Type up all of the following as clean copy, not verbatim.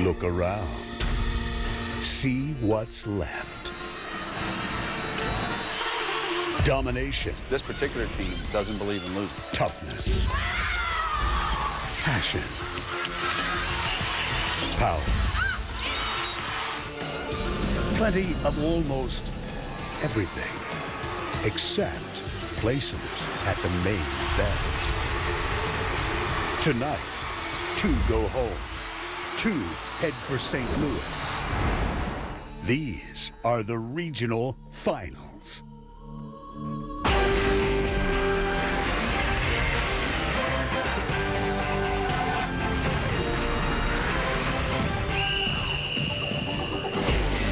Look around. See what's left. Domination. This particular team doesn't believe in losing. Toughness. Passion. Power. Plenty of almost everything, except places at the main event. Tonight, 2 go home. 2 head for St. Louis. These are the regional finals.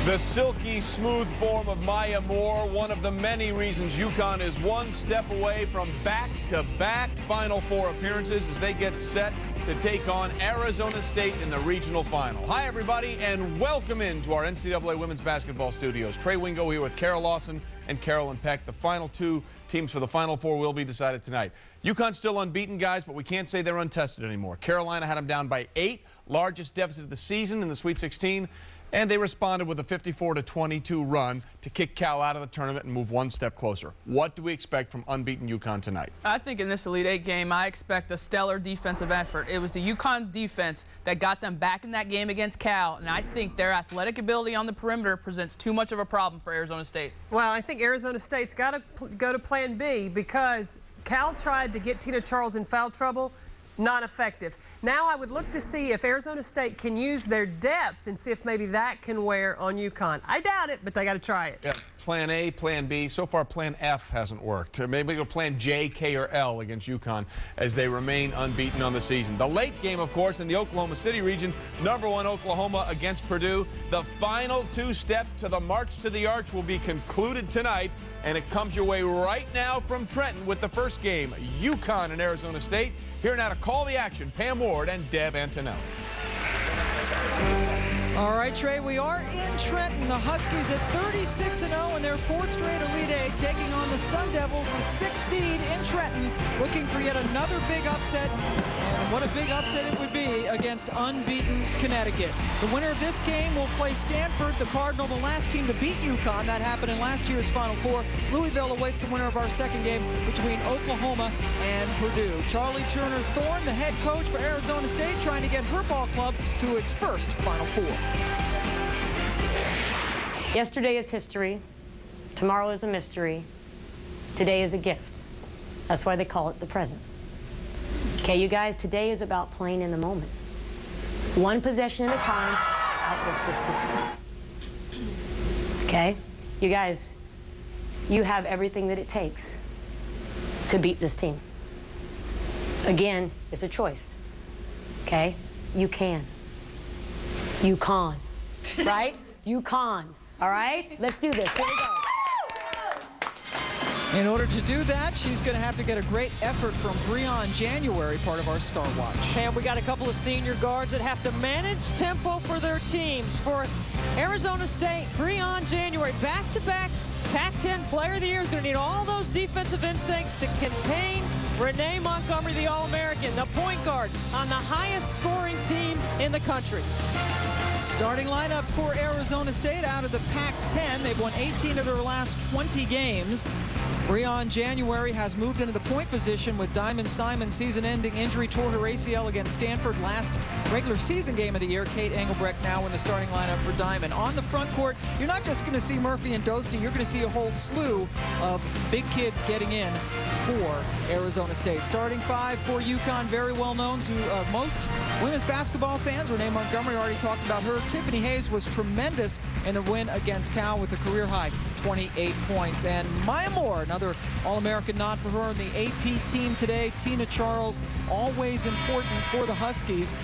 The silky smooth form of Maya Moore, one of the many reasons UConn is one step away from back-to-back Final Four appearances as they get set to take on Arizona State in the regional final. Hi, everybody, and welcome into our NCAA women's basketball studios. Trey Wingo here with Carol Lawson and Carolyn Peck. The final 2 teams for the Final Four will be decided tonight. UConn's still unbeaten, guys, but we can't say they're untested anymore. Carolina had them down by 8, largest deficit of the season in the Sweet 16. And they responded with a 54-22 run to kick Cal out of the tournament and move one step closer. What do we expect from unbeaten UConn tonight? I think in this Elite Eight game, I expect a stellar defensive effort. It was the UConn defense that got them back in that game against Cal, and I think their athletic ability on the perimeter presents too much of a problem for Arizona State. Well, I think Arizona State's got to go to plan B because Cal tried to get Tina Charles in foul trouble. Not effective. Now I would look to see if Arizona State can use their depth and see if maybe that can wear on UConn. I doubt it, but they got to try it. Yeah, plan A, plan B. So far, plan F hasn't worked. Maybe go plan J, K, or L against UConn as they remain unbeaten on the season. The late game, of course, in the Oklahoma City region, #1 Oklahoma against Purdue. The final 2 steps to the march to the arch will be concluded tonight, and it comes your way right now from Trenton with the first game, UConn and Arizona State. Here now to call the action, Pam Ward and Deb Antonelli. All right, Trey, we are in Trenton. The Huskies at 36-0 in their 4th straight Elite Eight, taking on the Sun Devils, the 6th seed in Trenton, looking for yet another big upset. And what a big upset it would be against unbeaten Connecticut. The winner of this game will play Stanford, the Cardinal, the last team to beat UConn. That happened in last year's Final Four. Louisville awaits the winner of our second game between Oklahoma and Purdue. Charlie Turner-Thorne, the head coach for Arizona State, trying to get her ball club to its first Final Four. Yesterday is history. Tomorrow is a mystery. Today is a gift. That's why they call it the present. Okay, you guys, today is about playing in the moment. One possession at a time, outwork this team. Okay? You guys, you have everything that it takes to beat this team. Again, it's a choice. Okay? You can. UConn. Right? UConn. All right? Let's do this. Here we go. In order to do that, she's going to have to get a great effort from Breon January, part of our Star Watch. And we got a couple of senior guards that have to manage tempo for their teams. For Arizona State, Breon January, back-to-back Pac-10 Player of the Year. Is going to need all those defensive instincts to contain Renee Montgomery, the All-American, the point guard on the highest scoring team in the country. Starting lineups for Arizona State out of the Pac-10. They've won 18 of their last 20 games. Breon January has moved into the point position with Diamond Simon's season-ending injury, tore her ACL against Stanford last regular season game of the year. Kate Engelbrecht now in the starting lineup for Diamond. On the front court, you're not just going to see Murphy and Dostie, you're going to see a whole slew of big kids getting in for Arizona State. Starting 5 for UConn, very well known to most women's basketball fans. Renee Montgomery already talked about her. Tiffany Hayes was tremendous in the win against Cal with a career-high 28 points. And Maya Moore, another All-American nod for her on the AP team today. Tina Charles, always important for the Huskies,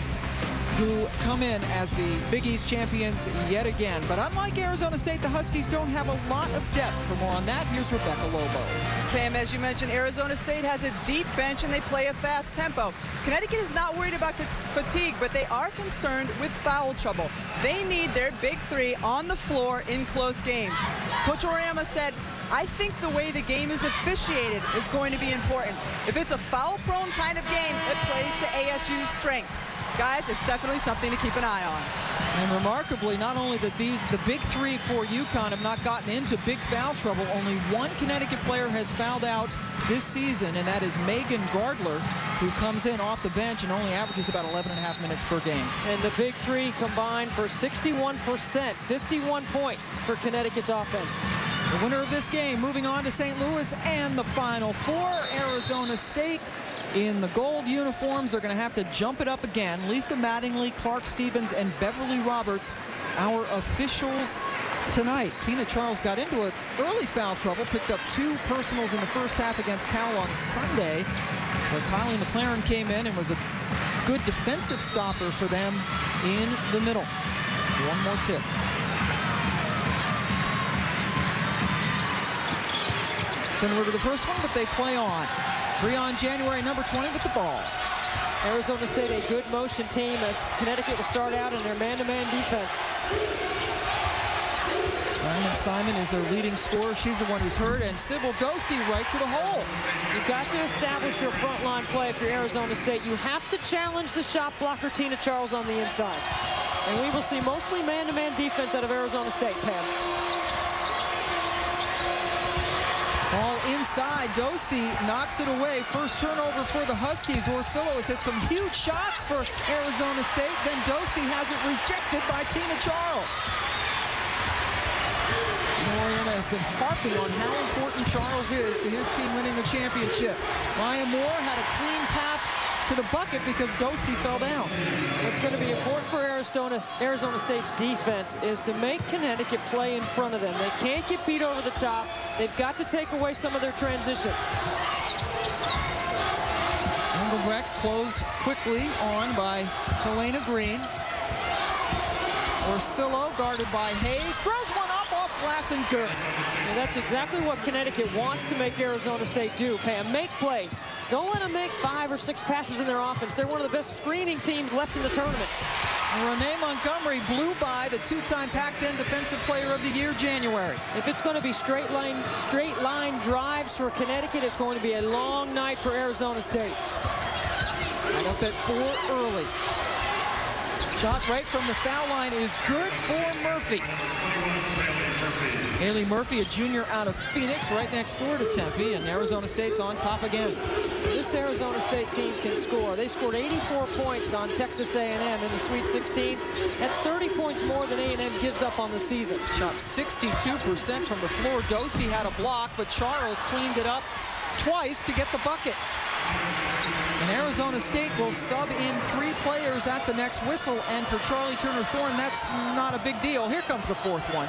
who come in as the Big East champions yet again. But unlike Arizona State, the Huskies don't have a lot of depth. For more on that, here's Rebecca Lobo. Pam, as you mentioned, Arizona State has a deep bench and they play a fast tempo. Connecticut is not worried about fatigue, but they are concerned with foul trouble. They need their big 3 on the floor in close games. Coach Oriama said, I think the way the game is officiated is going to be important. If it's a foul-prone kind of game, it plays to ASU's strengths. guys, it's definitely something to keep an eye on. And remarkably, not only that the big three for UConn have not gotten into big foul trouble, only one Connecticut player has fouled out this season, and that is Megan Gardler, who comes in off the bench and only averages about 11.5 minutes per game. And the big three combined for 61%, 51 points for Connecticut's offense. The winner of this game moving on to St. Louis and the Final Four. Arizona State in the gold uniforms are going to have to jump it up again. Lisa Mattingly, Clark Stevens, and Beverly Roberts, our officials tonight. Tina Charles got into early foul trouble, picked up 2 personals in the first half against Cal on Sunday. But Kylie McLaren came in and was a good defensive stopper for them in the middle. One more tip. Similar to the first one, but they play on. Breon January, number 20 with the ball. Arizona State, a good motion team as Connecticut will start out in their man-to-man defense. Simon is their leading scorer. She's the one who's hurt, and Sybil Dostie right to the hole. You've got to establish your frontline play for Arizona State. You have to challenge the shot blocker, Tina Charles, on the inside. And we will see mostly man-to-man defense out of Arizona State, Pam. All inside. Dostie knocks it away. First turnover for the Huskies. Orsillo has hit some huge shots for Arizona State. Then Dostie has it rejected by Tina Charles. Oriana has been harping on how important Charles is to his team winning the championship. Maya Moore had a clean path to the bucket because Dostie fell down. What's going to be important for Arizona State's defense is to make Connecticut play in front of them. They can't get beat over the top. They've got to take away some of their transition. Engelbrecht closed quickly on by Helena Green. Orsillo guarded by Hayes. Throws one up off glass and good. And that's exactly what Connecticut wants to make Arizona State do, Pam. Make plays. Don't let them make 5 or 6 passes in their offense. They're one of the best screening teams left in the tournament. Renee Montgomery blew by the 2-time Pac-10 Defensive Player of the Year, January. If it's going to be straight line drives for Connecticut, it's going to be a long night for Arizona State. Right up at 4 early. Shot right from the foul line is good for Murphy. Haley Murphy, a junior out of Phoenix, right next door to Tempe, and Arizona State's on top again. This Arizona State team can score. They scored 84 points on Texas A&M in the Sweet 16. That's 30 points more than A&M gives up on the season. Shot 62% from the floor. Dostie had a block, but Charles cleaned it up twice to get the bucket. And Arizona State will sub in 3 players at the next whistle, and for Charlie Turner-Thorne, that's not a big deal. Here comes the 4th one.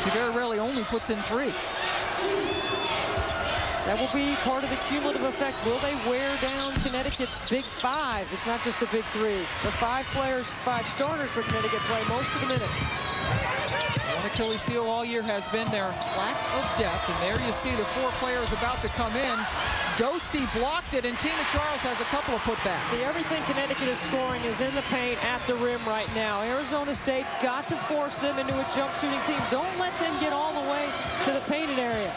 She very rarely only puts in 3. That will be part of the cumulative effect. Will they wear down Connecticut's big 5? It's not just the big 3. The 5 starters for Connecticut play most of the minutes. One Achilles heel all year has been their lack of depth, and there you see the 4 players about to come in. Dostie blocked it, and Tina Charles has a couple of putbacks. See, everything Connecticut is scoring is in the paint at the rim right now. Arizona State's got to force them into a jump shooting team. Don't let them get all the way to the painted area.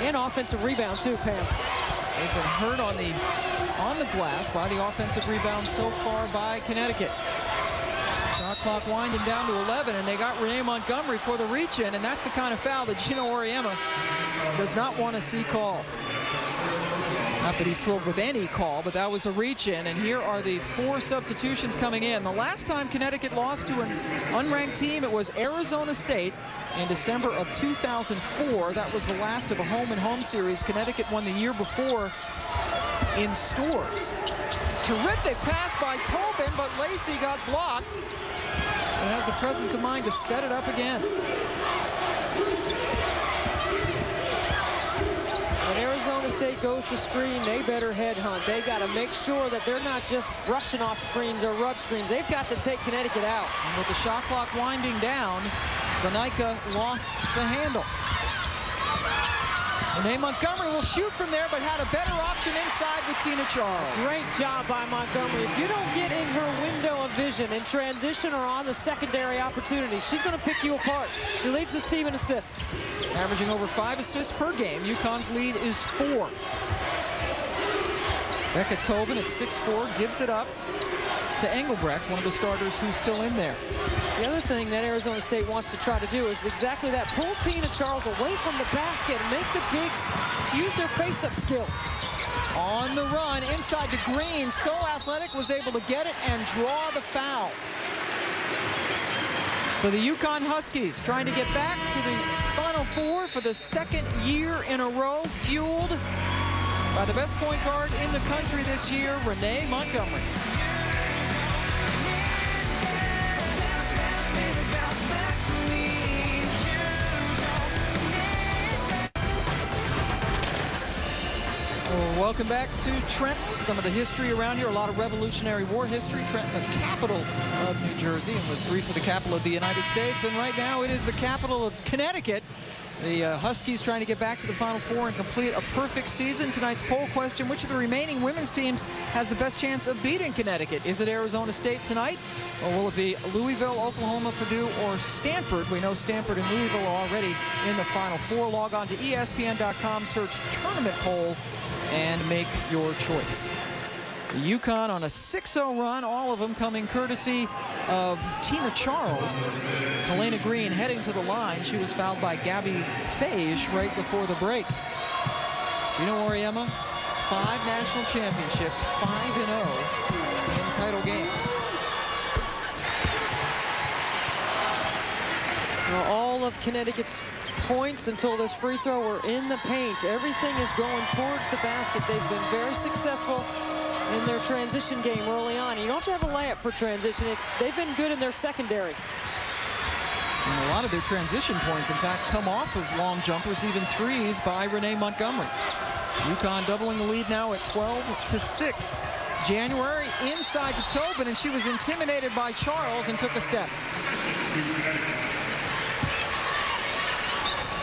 And offensive rebound too, Pam. They've been hurt on the glass by the offensive rebound so far by Connecticut. Shot clock winding down to 11, and they got Renee Montgomery for the reach-in, and that's the kind of foul that Gino Auriemma does not want to see called. Not that he's thrilled with any call, but that was a reach-in, and here are the 4 substitutions coming in. The last time Connecticut lost to an unranked team, it was Arizona State in December of 2004. That was the last of a home-and-home series. Connecticut won the year before in Stores. Terrific pass by Tobin, but Lacey got blocked and has the presence of mind to set it up again. When Arizona State goes to screen, they better headhunt. They got to make sure that they're not just brushing off screens or rub screens. They've got to take Connecticut out. And with the shot clock winding down, Vanica lost the handle. Renee Montgomery will shoot from there, but had a better option inside with Tina Charles. Great job by Montgomery. If you don't get in her window of vision in transition or on the secondary opportunity, she's going to pick you apart. She leads this team in assists. Averaging over 5 assists per game. UConn's lead is 4. Becca Tobin at 6'4" gives it up to Engelbrecht, one of the starters who's still in there. The other thing that Arizona State wants to try to do is exactly that. Pull Tina Charles away from the basket and make the bigs use their face-up skill. On the run, inside to Green. So athletic, was able to get it and draw the foul. So the UConn Huskies trying to get back to the Final Four for the second year in a row, fueled by the best point guard in the country this year, Renee Montgomery. Welcome back to Trenton. Some of the history around here, a lot of Revolutionary War history. Trenton, the capital of New Jersey, and was briefly the capital of the United States. And right now it is the capital of Connecticut. The Huskies trying to get back to the Final Four and complete a perfect season. Tonight's poll question, which of the remaining women's teams has the best chance of beating Connecticut? Is it Arizona State tonight? Or will it be Louisville, Oklahoma, Purdue, or Stanford? We know Stanford and Louisville are already in the Final Four. Log on to ESPN.com, search Tournament Poll, and make your choice. UConn on a 6-0 run, all of them coming courtesy of Tina Charles. Helena Green heading to the line. She was fouled by Gabby Fage right before the break. Gino Auriemma, 5 national championships, 5-0 in title games. Well, all of Connecticut's points until this free throw were in the paint. Everything is going towards the basket. They've been very successful in their transition game early on. You don't have to have a layup for transition. They've been good in their secondary. And a lot of their transition points, in fact, come off of long jumpers, even threes by Renee Montgomery. UConn doubling the lead now at 12-6. January inside to Tobin, and she was intimidated by Charles and took a step.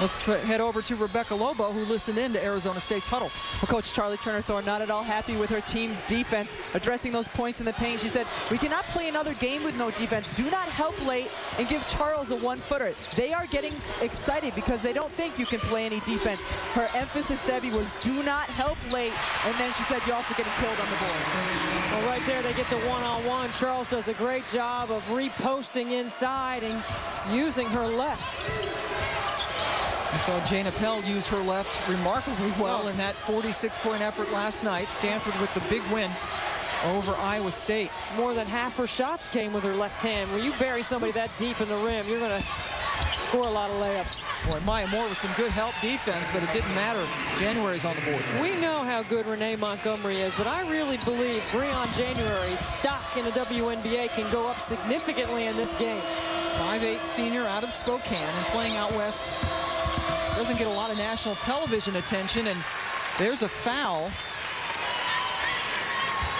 Let's head over to Rebecca Lobo, who listened in to Arizona State's huddle. Well, Coach Charlie Turner-Thorne not at all happy with her team's defense, addressing those points in the paint. She said, we cannot play another game with no defense. Do not help late and give Charles a one-footer. They are getting excited because they don't think you can play any defense. Her emphasis, Debbie, was do not help late, and then she said, you're also getting killed on the boards. Well, right there, they get the one-on-one. Charles does a great job of reposting inside and using her left. We saw Jana Pell use her left remarkably well in that 46-point effort last night. Stanford with the big win over Iowa State. More than half her shots came with her left hand. When you bury somebody that deep in the rim, you're going to score a lot of layups. Boy, Maya Moore with some good help defense, but it didn't matter. January's on the board. We know how good Renee Montgomery is, but I really believe Breon January's stock in the WNBA can go up significantly in this game. 5'8" senior out of Spokane and playing out west. Doesn't get a lot of national television attention, and there's a foul.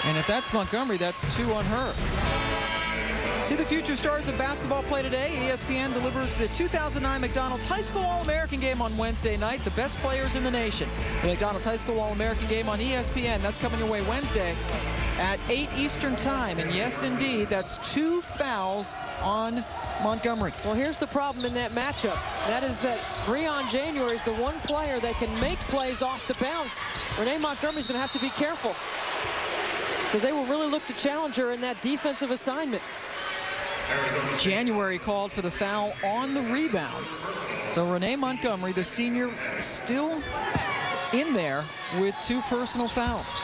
And if that's Montgomery, that's 2 on her. See the future stars of basketball play today. ESPN delivers the 2009 McDonald's High School All-American game on Wednesday night. The best players in the nation. The McDonald's High School All-American game on ESPN. That's coming your way Wednesday at 8 Eastern time. And yes, indeed, that's 2 fouls on Montgomery. Well, here's the problem in that matchup. That is that Breon January is the one player that can make plays off the bounce. Renee Montgomery's going to have to be careful because they will really look to challenge her in that defensive assignment. January called for the foul on the rebound. So Renee Montgomery, the senior, still in there with 2 personal fouls.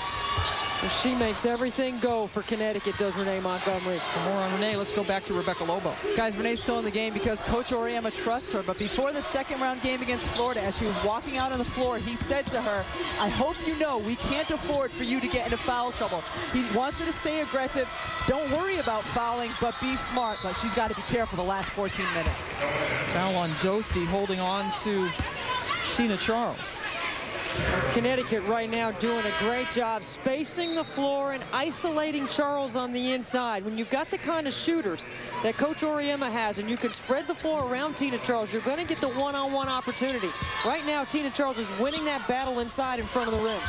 She makes everything go for Connecticut, does Renee Montgomery. For more on Renee, let's go back to Rebecca Lobo. Guys, Renee's still in the game because Coach Auriemma trusts her. But before the second-round game against Florida, as she was walking out on the floor, he said to her, I hope you know we can't afford for you to get into foul trouble. He wants her to stay aggressive. Don't worry about fouling, but be smart. But she's got to be careful the last 14 minutes. Foul on Dostie, holding on to Tina Charles. Connecticut right now doing a great job spacing the floor and isolating Charles on the inside. When you've got the kind of shooters that Coach Auriemma has and you can spread the floor around Tina Charles, you're going to get the one-on-one opportunity. Right now, Tina Charles is winning that battle inside in front of the rim.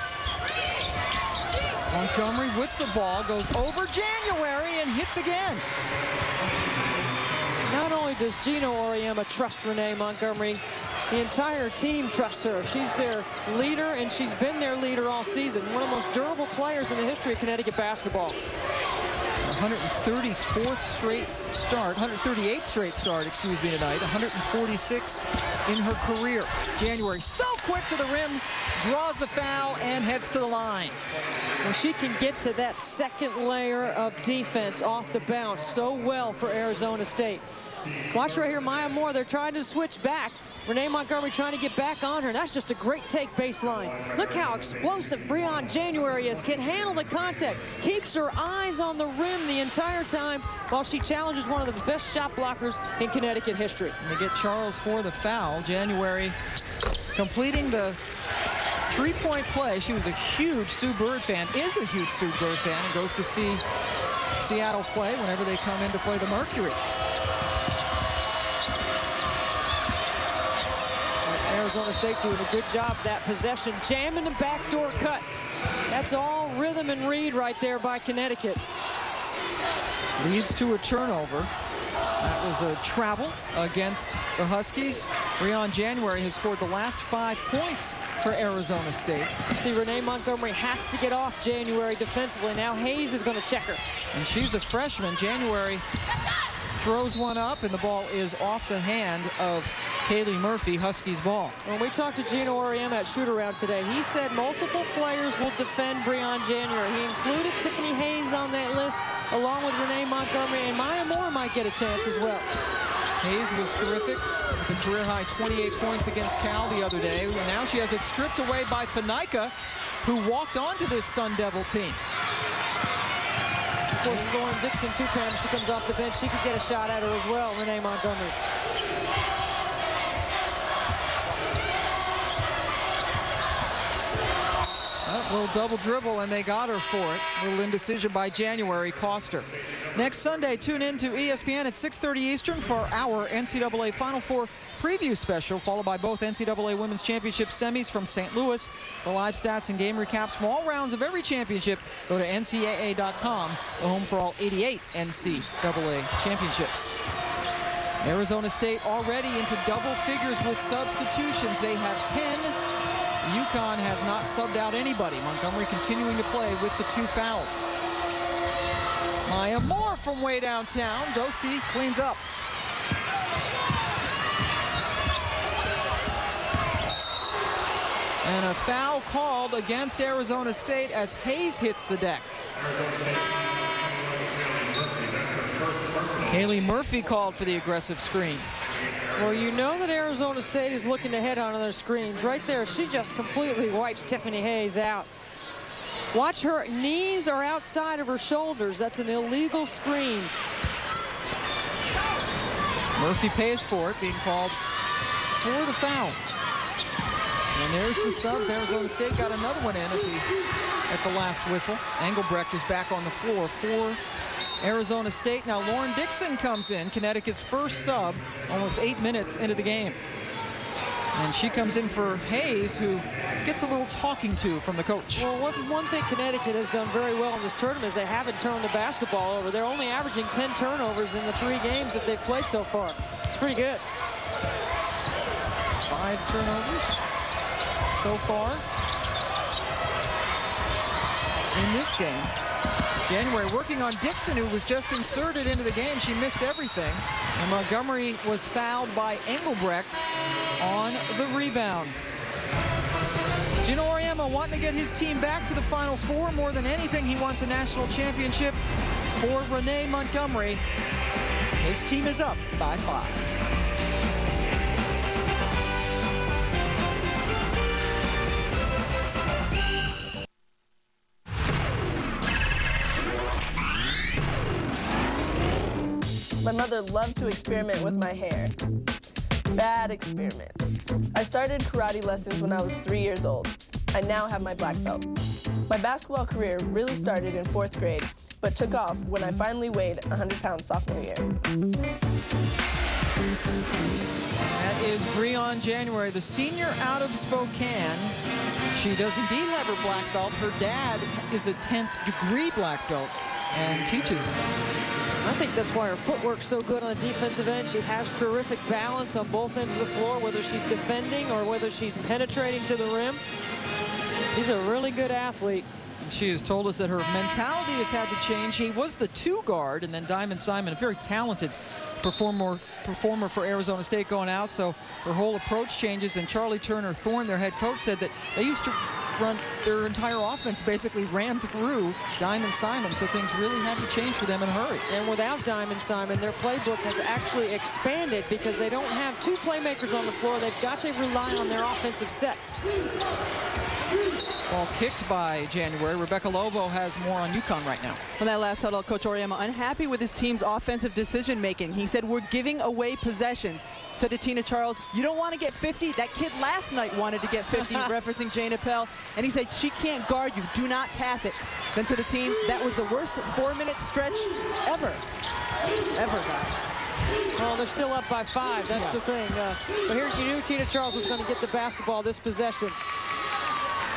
Montgomery with the ball goes over January and hits again. Not only does Gino Auriemma trust Renee Montgomery, The entire team trusts her. She's their leader, and she's been their leader all season. One of the most durable players in the history of Connecticut basketball. 134th straight start, 138th straight start, excuse me, tonight. 146 in her career. January, so quick to the rim, draws the foul, and heads to the line. Well, she can get to that second layer of defense off the bounce so well for Arizona State. Watch right here, Maya Moore. They're trying to switch back. Renee Montgomery trying to get back on her. That's just a great take baseline. Look how explosive Breon January is. Can handle the contact. Keeps her eyes on the rim the entire time while she challenges one of the best shot blockers in Connecticut history. And they get Charles for the foul. January completing the three-point play. She was a huge Sue Bird fan, is a huge Sue Bird fan, and goes to see Seattle play whenever they come in to play the Mercury. Arizona State doing a good job that possession, jamming the backdoor cut. That's all rhythm and read right there by Connecticut. Leads to a turnover. That was a travel against the Huskies. Breon January has scored the last 5 points for Arizona State. See, Renee Montgomery has to get off January defensively. Now Hayes is going to check her. And she's a freshman. January throws one up, and the ball is off the hand of Kaylee Murphy, Huskies ball. When we talked to Gino Auriemma at shoot-around today, he said multiple players will defend Breon January. He included Tiffany Hayes on that list, along with Renee Montgomery, and Maya Moore might get a chance as well. Hayes was terrific with a career-high 28 points against Cal the other day. And now she has it stripped away by Fanica, who walked onto this Sun Devil team. Of course, Lauren Dixon, too, Pam, she comes off the bench. She could get a shot at her as well, Renee Montgomery. A little double dribble, and they got her for it. A little indecision by January cost her. Next Sunday, tune in to ESPN at 6:30 Eastern for our NCAA Final Four preview special, followed by both NCAA Women's Championship semis from St. Louis. The live stats and game recaps from all rounds of every championship. Go to NCAA.com, the home for all 88 NCAA championships. Arizona State already into double figures with substitutions. They have 10. UConn has not subbed out anybody. Montgomery continuing to play with the 2 fouls. Maya Moore from way downtown. Dosti cleans up. And a foul called against Arizona State as Hayes hits the deck. Kaylee Murphy called for the aggressive screen. Well, you know that Arizona State is looking to head on their screens. Right there, she just completely wipes Tiffany Hayes out. Watch, her knees are outside of her shoulders. That's an illegal screen. Murphy pays for it, being called for the foul. And there's the subs. Arizona State got another one in at the last whistle. Engelbrecht is back on the floor for Arizona State. Now Lauren Dixon comes in, Connecticut's first sub, almost 8 minutes into the game. And she comes in for Hayes, who gets a little talking to from the coach. Well, one thing Connecticut has done very well in this tournament is they haven't turned the basketball over. They're only averaging 10 turnovers in the 3 games that they've played so far. It's pretty good. 5 turnovers so far in this game. January working on Dixon, who was just inserted into the game. She missed everything. And Montgomery was fouled by Engelbrecht on the rebound. Gino Auriemma wanting to get his team back to the Final Four. More than anything, he wants a national championship for Renee Montgomery. His team is up by 5. My mother loved to experiment with my hair. Bad experiment. I started karate lessons when I was 3 years old. I now have my black belt. My basketball career really started in 4th grade, but took off when I finally weighed 100 pounds sophomore year. That is Breon January, the senior out of Spokane. She does indeed have her black belt. Her dad is a 10th degree black belt and teaches I think that's why her footwork's so good on the defensive end. She has terrific balance on both ends of the floor, whether she's defending or whether she's penetrating to the rim. She's a really good athlete. She has told us that her mentality has had to change. She was the 2 guard, and then Diamond Simon, a very talented performer for Arizona State, going out, so her whole approach changes. And Charlie Turner Thorne, their head coach, said that they used to run their entire offense, basically ran through Diamond Simon, so things really had to change for them in a hurry. And without Diamond Simon, their playbook has actually expanded because they don't have 2 playmakers on the floor. They've got to rely on their offensive sets. Ball kicked by January. Rebecca Lobo has more on UConn right now. From that last huddle, Coach Auriemma unhappy with his team's offensive decision-making. He said, we're giving away possessions. Said to Tina Charles, you don't want to get 50? That kid last night wanted to get 50, referencing Jane Appel. And he said, she can't guard you. Do not pass it. Then to the team, that was the worst 4-minute stretch ever. Ever, guys. Well, they're still up by 5. That's the thing. But here you knew Tina Charles was going to get the basketball this possession.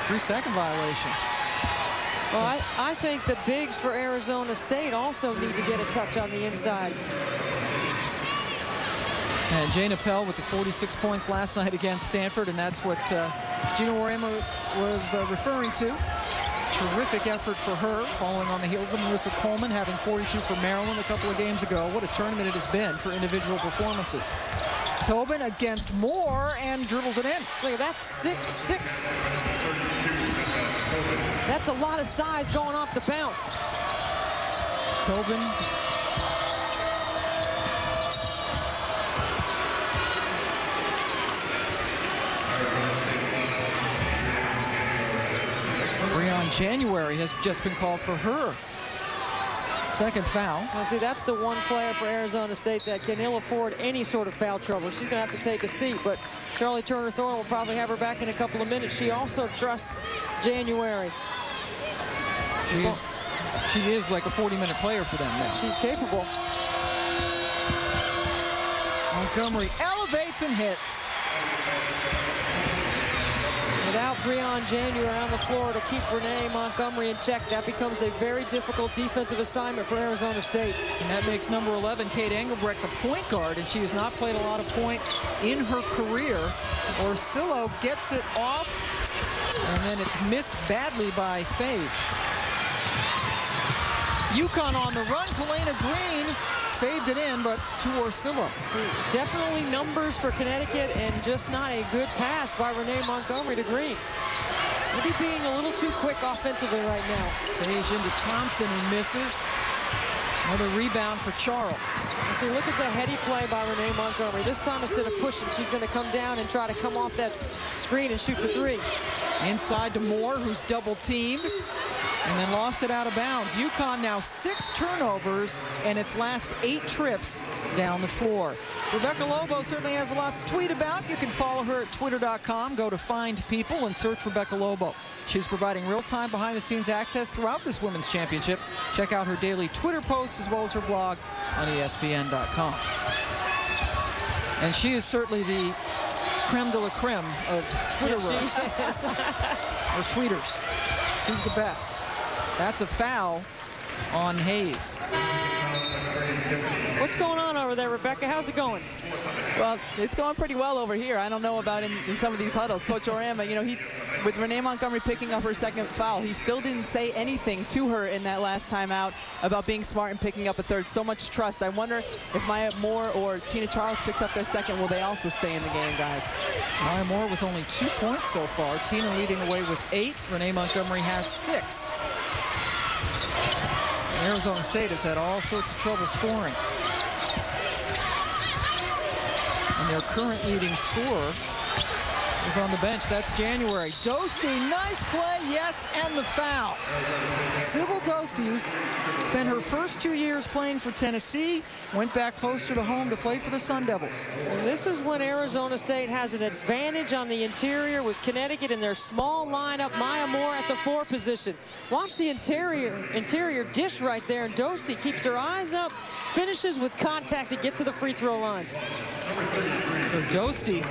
3-second violation. Well, I think the bigs for Arizona State also need to get a touch on the inside. And Jane Appel with the 46 points last night against Stanford, and that's what Gino Auriemma was referring to. Terrific effort for her, following on the heels of Marissa Coleman having 42 for Maryland a couple of games ago. What a tournament it has been for individual performances. Tobin against Moore and dribbles it in. Look at that, 6'6". That's a lot of size going off the bounce. Tobin. Breon January has just been called for her second foul. Well, see, that's the one player for Arizona State that can ill afford any sort of foul trouble. She's going to have to take a seat, but Charlie Turner Thorne will probably have her back in a couple of minutes. She also trusts January. She is like a 40-minute player for them now. She's capable. Montgomery elevates and hits. Without Breon January on the floor to keep Renee Montgomery in check, that becomes a very difficult defensive assignment for Arizona State. And that makes number 11, Kate Engelbrecht, the point guard, and she has not played a lot of point in her career. Orsillo gets it off, and then it's missed badly by Phage. UConn on the run. Kalena Green saved it in, but to Orsillo. Definitely numbers for Connecticut, and just not a good pass by Renee Montgomery to Green. Maybe being a little too quick offensively right now. Phage into Thompson, who misses. Another rebound for Charles. And so look at the heady play by Renee Montgomery. This time, instead of pushing, she's going to come down and try to come off that screen and shoot the 3. Inside to Moore, who's double teamed, and then lost it out of bounds. UConn now 6 turnovers and its last 8 trips down the floor. Rebecca Lobo certainly has a lot to tweet about. You can follow her at twitter.com. Go to Find People and search Rebecca Lobo. She's providing real-time behind-the-scenes access throughout this women's championship. Check out her daily Twitter posts as well as her blog on ESPN.com. And she is certainly the creme de la creme of Twitterers. Or tweeters. She's the best. That's a foul on Hayes. What's going on over there, Rebecca? How's it going? Well, it's going pretty well over here. I don't know about in some of these huddles. Coach Auriemma, you know, with Renee Montgomery picking up her second foul, he still didn't say anything to her in that last timeout about being smart and picking up a third. So much trust. I wonder if Maya Moore or Tina Charles picks up their second, will they also stay in the game, guys? Maya Moore with only 2 points so far. Tina leading the way with 8. Renee Montgomery has 6. Arizona State has had all sorts of trouble scoring. And their current leading scorer is on the bench. That's January. Dosti, nice play, yes, and the foul. Sybil Dosti, who spent her first 2 years playing for Tennessee, went back closer to home to play for the Sun Devils. And this is when Arizona State has an advantage on the interior with Connecticut in their small lineup. Maya Moore at the 4 position. Watch the interior dish right there, and Dosti keeps her eyes up, finishes with contact to get to the free throw line. So Dosti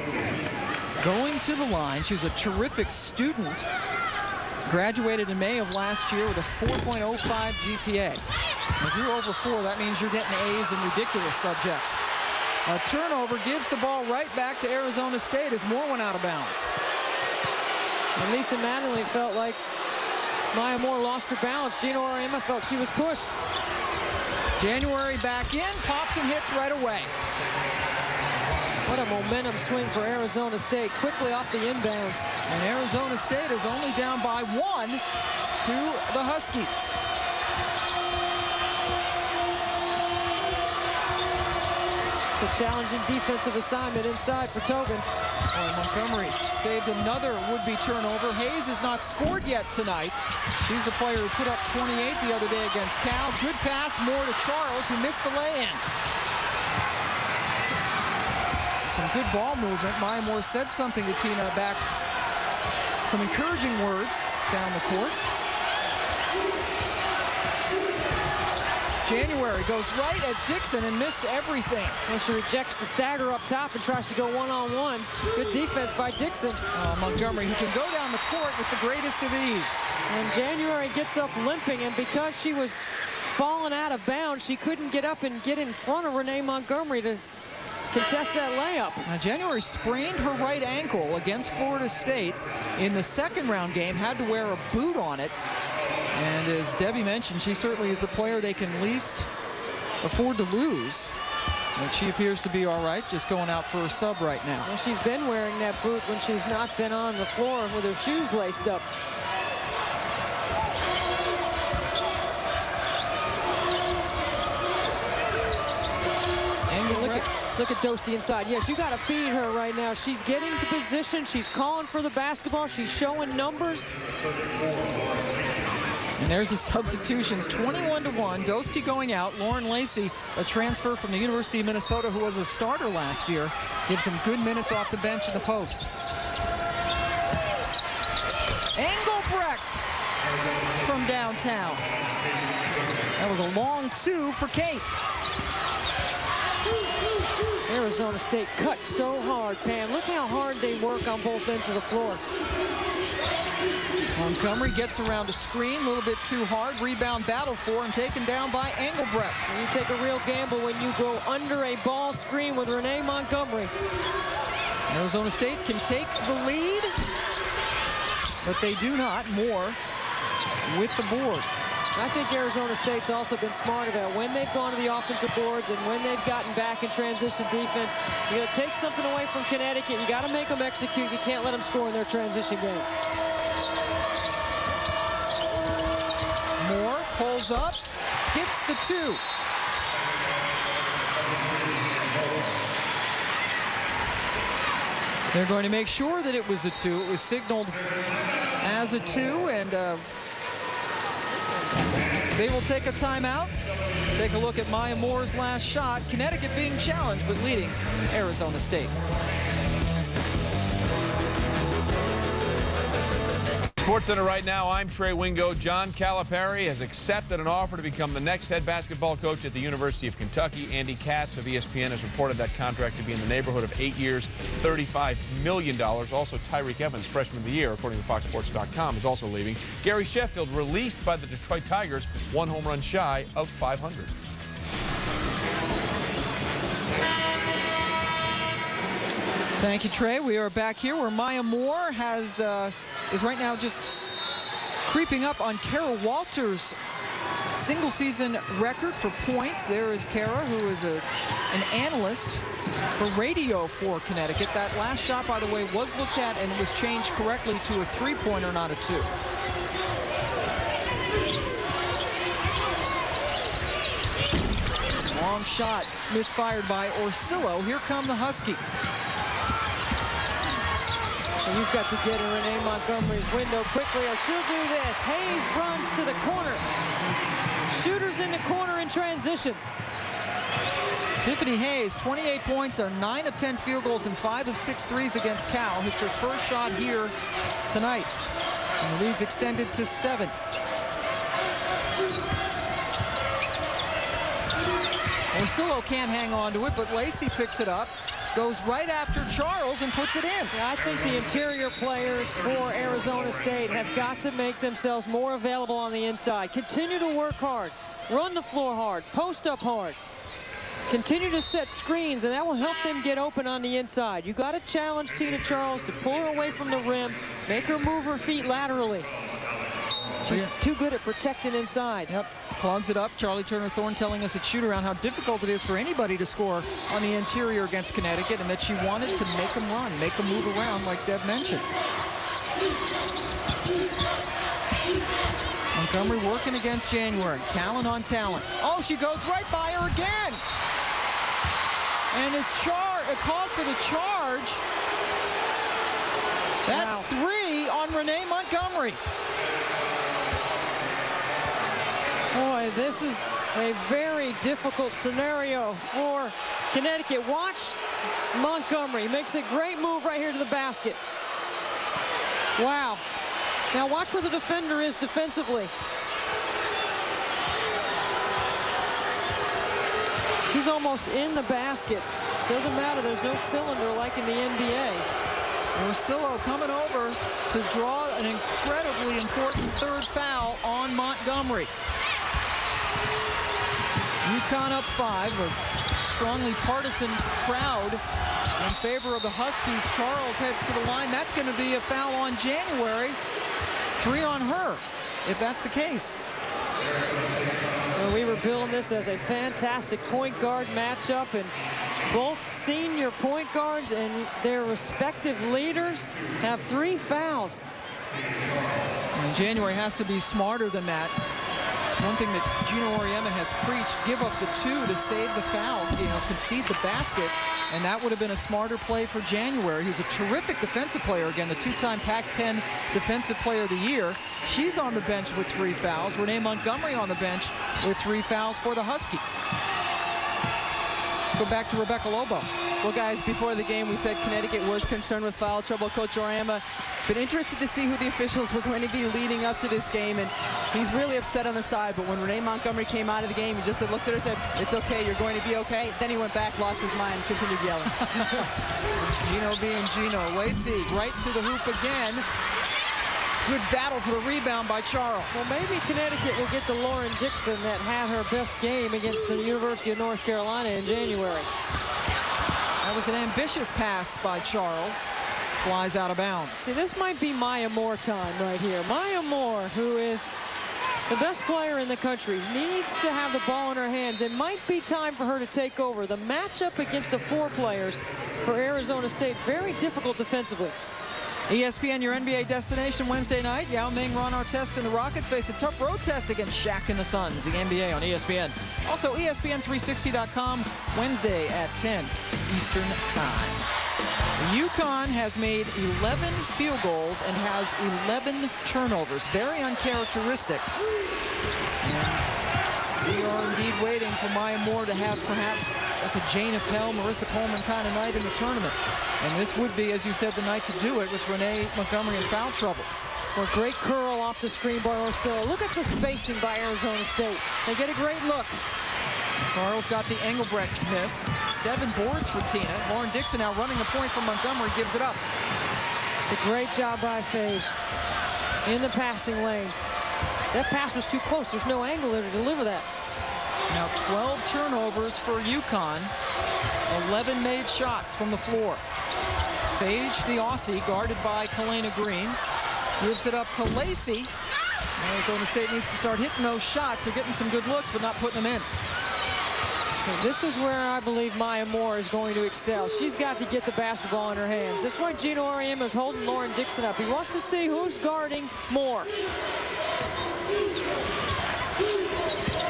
going to the line. She was a terrific student Graduated in May of last year with a 4.05 GPA. If you're over 4, that means you're getting A's in ridiculous subjects. A turnover gives the ball right back to Arizona State as Moore went out of bounds. And Lisa Mattingly felt like Maya Moore lost her balance. Gina Auriemma felt she was pushed. January back in, pops and hits right away. What a momentum swing for Arizona State, quickly off the inbounds. And Arizona State is only down by 1 to the Huskies. It's a challenging defensive assignment inside for Tobin. Montgomery saved another would-be turnover. Hayes has not scored yet tonight. She's the player who put up 28 the other day against Cal. Good pass, Moore to Charles, who missed the lay-in. Some good ball movement. Maya Moore said something to Tina back. Some encouraging words down the court. January goes right at Dixon and missed everything. Well, she rejects the stagger up top and tries to go one-on-one. Good defense by Dixon. Montgomery, who can go down the court with the greatest of ease. And January gets up limping, and because she was falling out of bounds, she couldn't get up and get in front of Renee Montgomery to contest that layup. Now, January sprained her right ankle against Florida State in the second round game, had to wear a boot on it. And as Debbie mentioned, she certainly is the player they can least afford to lose. But she appears to be all right, just going out for a sub right now. Well, she's been wearing that boot when she's not been on the floor with her shoes laced up. Look at Dosti inside. Yes, you got to feed her right now. She's getting the position. She's calling for the basketball. She's showing numbers. And there's the substitutions, 21-1. Dosti going out. Lauren Lacey, a transfer from the University of Minnesota who was a starter last year, gives some good minutes off the bench in the post. Engelbrecht from downtown. That was a long 2 for Kate. Arizona State cut so hard, Pam. Look how hard they work on both ends of the floor. Montgomery gets around a screen, a little bit too hard. Rebound battle for and taken down by Engelbrecht. You take a real gamble when you go under a ball screen with Renee Montgomery. Arizona State can take the lead, but they do not. Moore with the board. I think Arizona State's also been smart about when they've gone to the offensive boards and when they've gotten back in transition defense. You got to take something away from Connecticut. You got to make them execute. You can't let them score in their transition game. Moore pulls up, hits the 2. They're going to make sure that it was a 2. It was signaled as a 2, and they will take a timeout. Take a look at Maya Moore's last shot. Connecticut being challenged, but leading Arizona State. SportsCenter right now, I'm Trey Wingo. John Calipari has accepted an offer to become the next head basketball coach at the University of Kentucky. Andy Katz of ESPN has reported that contract to be in the neighborhood of 8 years, $35 million. Also, Tyreek Evans, freshman of the year, according to FoxSports.com, is also leaving. Gary Sheffield, released by the Detroit Tigers, 1 home run shy of 500. Thank you, Trey. We are back here where Maya Moore is right now just creeping up on Kara Walters' single-season record for points. There is Kara, who is an analyst for radio for Connecticut. That last shot, by the way, was looked at and was changed correctly to a 3-pointer, not a 2. Long shot misfired by Orsillo. Here come the Huskies. And you've got to get in Renee Montgomery's window quickly, or she'll do this. Hayes runs to the corner. Shooters in the corner in transition. Tiffany Hayes, 28 points on 9 of 10 field goals and 5 of 6 threes against Cal. Hits her first shot here tonight. And the lead's extended to 7. Orsillo can't hang on to it, but Lacey picks it up. goes right after Charles and puts it in. Yeah, I think the interior players for Arizona State have got to make themselves more available on the inside. Continue to work hard, run the floor hard, post up hard. Continue to set screens, and that will help them get open on the inside. You got to challenge Tina Charles to pull her away from the rim, make her move her feet laterally. She's too good at protecting inside. Yep, clogs it up. Charlie Turner-Thorne telling us at shoot-around how difficult it is for anybody to score on the interior against Connecticut, and that she wanted to make them run, make them move around, like Deb mentioned. Montgomery working against January. Talent on talent. Oh, she goes right by her again. And is called for the charge. That's 3 on Renee Montgomery. Boy, this is a very difficult scenario for Connecticut. Watch Montgomery. Makes a great move right here to the basket. Wow. Now watch where the defender is defensively. She's almost in the basket. Doesn't matter, there's no cylinder like in the NBA. Rosillo coming over to draw an incredibly important third foul on Montgomery. UConn up 5, a strongly partisan crowd in favor of the Huskies. Charles heads to the line. That's going to be a foul on January. 3 on her, if that's the case. Well, we were billing this as a fantastic point guard matchup, and both senior point guards and their respective leaders have 3 fouls. And January has to be smarter than that. It's one thing that Gino Auriemma has preached: give up the 2 to save the foul, concede the basket, and that would have been a smarter play for January, who's a terrific defensive player. Again, the 2-time Pac-10 Defensive Player of the Year. She's on the bench with 3 fouls. Renee Montgomery on the bench with 3 fouls for the Huskies. Let's go back to Rebecca Lobo. Well, guys, before the game, we said Connecticut was concerned with foul trouble. Coach Auriemma been interested to see who the officials were going to be leading up to this game, and he's really upset on the side. But when Renee Montgomery came out of the game, he just looked at her and said, "It's okay, you're going to be okay." Then he went back, lost his mind, continued yelling. Gino being Gino. Lacey right to the hoop again. Good battle for the rebound by Charles. Well, maybe Connecticut will get the Lauren Dixon that had her best game against the University of North Carolina in January. That was an ambitious pass by Charles. Flies out of bounds. See, this might be Maya Moore time right here. Maya Moore, who is the best player in the country, needs to have the ball in her hands. It might be time for her to take over. The matchup against the 4 players for Arizona State, very difficult defensively. ESPN, your NBA destination Wednesday night. Yao Ming, Ron Artest, and the Rockets face a tough road test against Shaq and the Suns. The NBA on ESPN. Also, ESPN360.com, Wednesday at 10 Eastern Time. UConn has made 11 field goals and has 11 turnovers. Very uncharacteristic. And we are indeed waiting for Maya Moore to have perhaps like a Jane Appel, Marissa Coleman kind of night in the tournament. And this would be, as you said, the night to do it with Renee Montgomery in foul trouble. Well, great curl off the screen by Rosillo. Look at the spacing by Arizona State. They get a great look. Charles got the Engelbrecht miss. 7 boards for Tina. Lauren Dixon now running the point from Montgomery, gives it up. It's a great job by Faye in the passing lane. That pass was too close. There's no angle there to deliver that. Now 12 turnovers for UConn. 11 made shots from the floor. Phage, the Aussie, guarded by Kalena Green, gives it up to Lacey. Arizona State needs to start hitting those shots. They're getting some good looks, but not putting them in. This is where I believe Maya Moore is going to excel. She's got to get the basketball in her hands. That's why Gino Auriemma is holding Lauren Dixon up. He wants to see who's guarding Moore.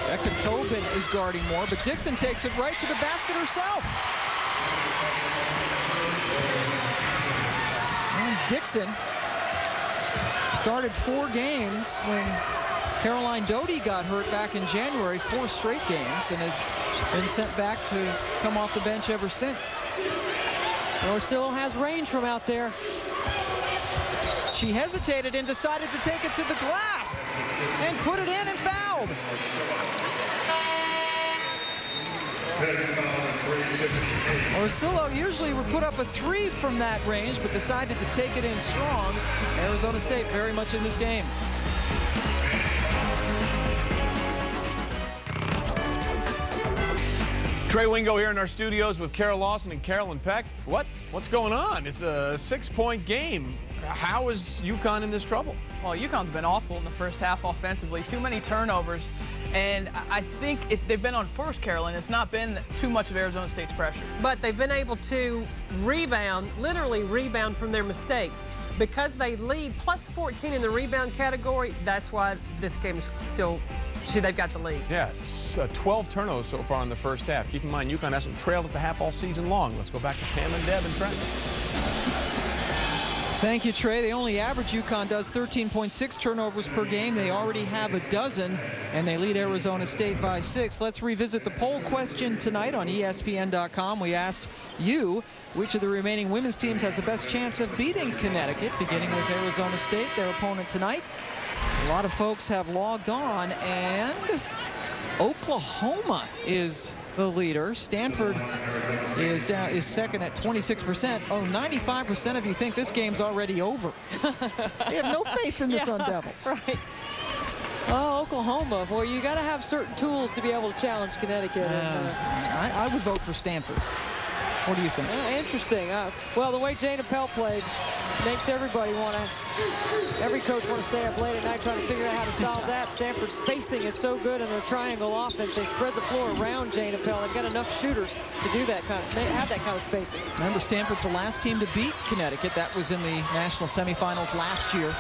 Becca Tobin is guarding Moore, but Dixon takes it right to the basket herself. And Dixon started 4 games when Caroline Doty got hurt back in January, 4 straight games, and has been sent back to come off the bench ever since. Rosillo has range from out there. She hesitated and decided to take it to the glass and put it in and fouled. Orsillo usually would put up a 3 from that range, but decided to take it in strong. Arizona State very much in this game. Trey Wingo here in our studios with Carol Lawson and Carolyn Peck. What's going on? It's a 6-point game. How is UConn in this trouble? Well, UConn's been awful in the first half offensively. Too many turnovers. And I think they've been on first, Carolyn. It's not been too much of Arizona State's pressure. But they've been able to rebound, literally rebound from their mistakes. Because they lead plus 14 in the rebound category, that's why this game is still, they've got the lead. Yeah, it's 12 turnovers so far in the first half. Keep in mind, UConn hasn't trailed at the half all season long. Let's go back to Pam and Deb and Trent. Thank you, Trey. They only average, UConn does 13.6 turnovers per game. They already have a dozen, and they lead Arizona State by 6. Let's revisit the poll question tonight on ESPN.com. We asked you, which of the remaining women's teams has the best chance of beating Connecticut, beginning with Arizona State, their opponent tonight. A lot of folks have logged on, and Oklahoma is the leader. Stanford is second at 26%. Oh, 95% of you think this game's already over. They have no faith in the Sun Devils. Right. Oh, Oklahoma. Boy, you got to have certain tools to be able to challenge Connecticut. I would vote for Stanford. What do you think? Interesting. Well, the way Jane Appel played makes everybody every coach want to stay up late at night trying to figure out how to solve that. Stanford's spacing is so good in their triangle offense. They spread the floor around Jane Appel. They've got enough shooters to do that have that kind of spacing. Remember, Stanford's the last team to beat Connecticut. That was in the national semifinals last year.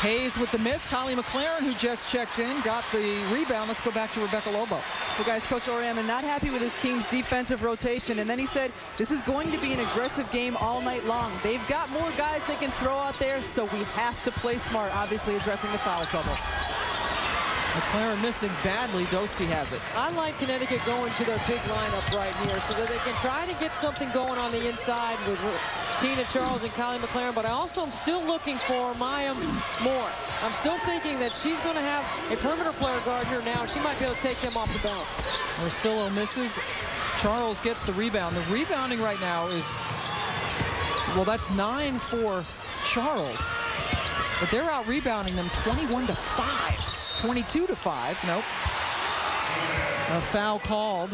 Hayes with the miss. Kylie McLaren, who just checked in, got the rebound. Let's go back to Rebecca Lobo. Well, guys, Coach Oriaman not happy with his team's defensive rotation, and then he said this is going to be an aggressive game all night long. They've got more guys they can throw out there, so we have to play smart, obviously addressing the foul trouble. McLaren missing badly. Dostie has it. I like Connecticut going to their big lineup right here so that they can try to get something going on the inside with Tina Charles and Kylie McLaren, but I also am still looking for Maya Moore. I'm still thinking that she's going to have a perimeter player guard here now, and she might be able to take them off the bounce. Orsillo misses. Charles gets the rebound. The rebounding right now is, well, that's 9 for Charles, but they're out rebounding them 21-5. 22-5. Nope. A foul called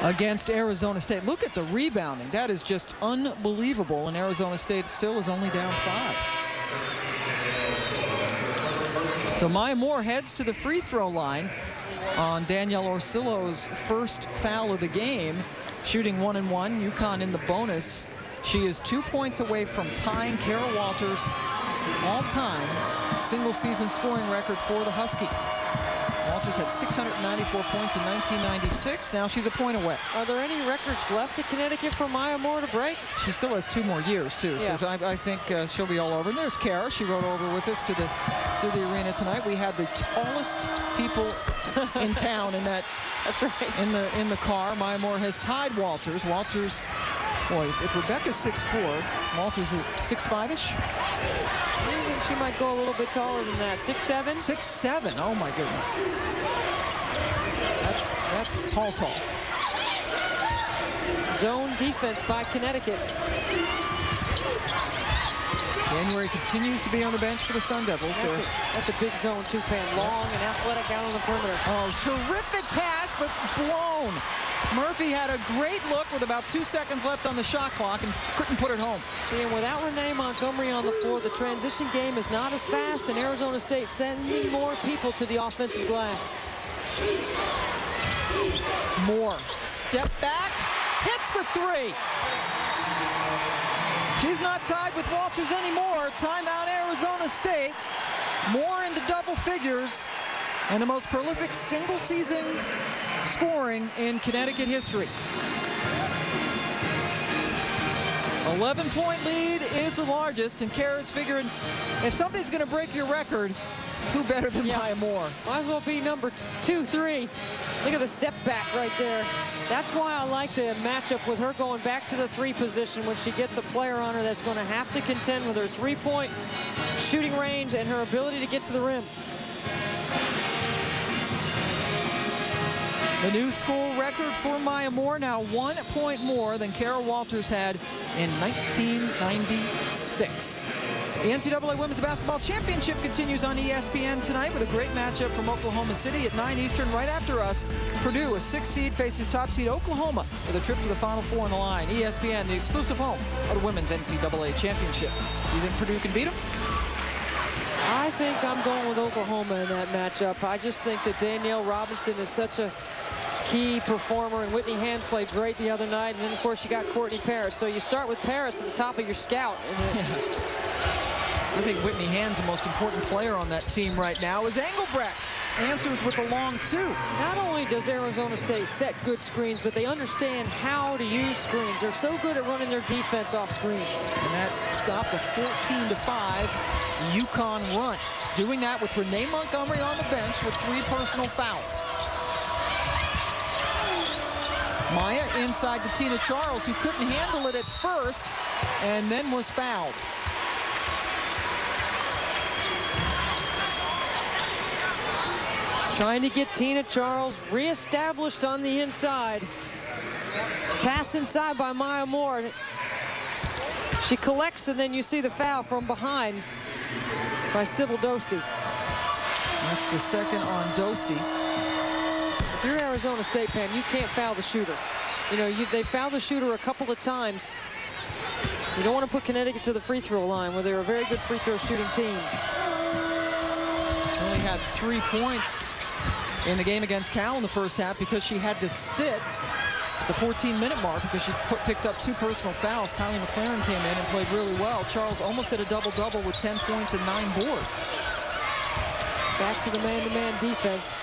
against Arizona State. Look at the rebounding. That is just unbelievable. And Arizona State still is only down 5. So Maya Moore heads to the free throw line on Danielle Orsillo's first foul of the game. Shooting 1-1. UConn in the bonus. She is 2 points away from tying Kara Walters' all-time single-season scoring record for the Huskies. Walters had 694 points in 1996. Now she's a point away. Are there any records left at Connecticut for Maya Moore to break? She still has 2 more years, too. Yeah. So I think she'll be all over. And there's Kara. She rode over with us to the arena tonight. We had the tallest people in town in that. That's right. In the car. Maya Moore has tied Walters. Walters, boy, if Rebecca's 6'4", Walters is 6'5"-ish. I think she might go a little bit taller than that. 6'7"? 6'7". Oh my goodness. That's tall. Zone defense by Connecticut. January continues to be on the bench for the Sun Devils. That's a big zone, too, Pam. Long and athletic out on the perimeter. Oh, terrific pass, but blown. Murphy had a great look with about 2 seconds left on the shot clock and couldn't put it home. See, and without Renee Montgomery on the floor, the transition game is not as fast, and Arizona State sending more people to the offensive glass. Moore, step back, hits the 3. She's not tied with Walters anymore. Timeout, Arizona State. Moore into double figures, and the most prolific single-season scoring in Connecticut history. 11-point lead is the largest, and Kara's figuring if somebody's going to break your record, who better than Maya Moore? Might as well be number 2-3. Look at the step back right there. That's why I like the matchup with her going back to the 3 position when she gets a player on her that's going to have to contend with her 3-point shooting range and her ability to get to the rim. The new school record for Maya Moore, now 1 point more than Kara Walters had in 1996. The NCAA Women's Basketball Championship continues on ESPN tonight with a great matchup from Oklahoma City at 9 Eastern. Right after us, Purdue, a 6th seed, faces top seed Oklahoma with a trip to the Final Four on the line. ESPN, the exclusive home of the Women's NCAA Championship. You think Purdue can beat them? I think I'm going with Oklahoma in that matchup. I just think that Danielle Robinson is such a key performer, and Whitney Hand played great the other night. And then, of course, you got Courtney Paris. So you start with Paris at the top of your scout. I think Whitney Hand's the most important player on that team right now. Is Engelbrecht answers with a long 2. Not only does Arizona State set good screens, but they understand how to use screens. They're so good at running their defense off screens. And that stopped a 14-5 UConn run. Doing that with Renee Montgomery on the bench with 3 personal fouls. Maya inside to Tina Charles, who couldn't handle it at first and then was fouled. Trying to get Tina Charles reestablished on the inside. Pass inside by Maya Moore. She collects, and then you see the foul from behind by Sybil Dostie. That's the second on Dostie. If you're Arizona State, Pam, you can't foul the shooter. You know, they fouled the shooter a couple of times. You don't want to put Connecticut to the free throw line, where they're a very good free throw shooting team. Only had 3 points in the game against Cal in the first half because she had to sit at the 14-minute mark because she picked up 2 personal fouls. Kylie McLaren came in and played really well. Charles almost did a double-double with 10 points and 9 boards. Back to the man-to-man defense.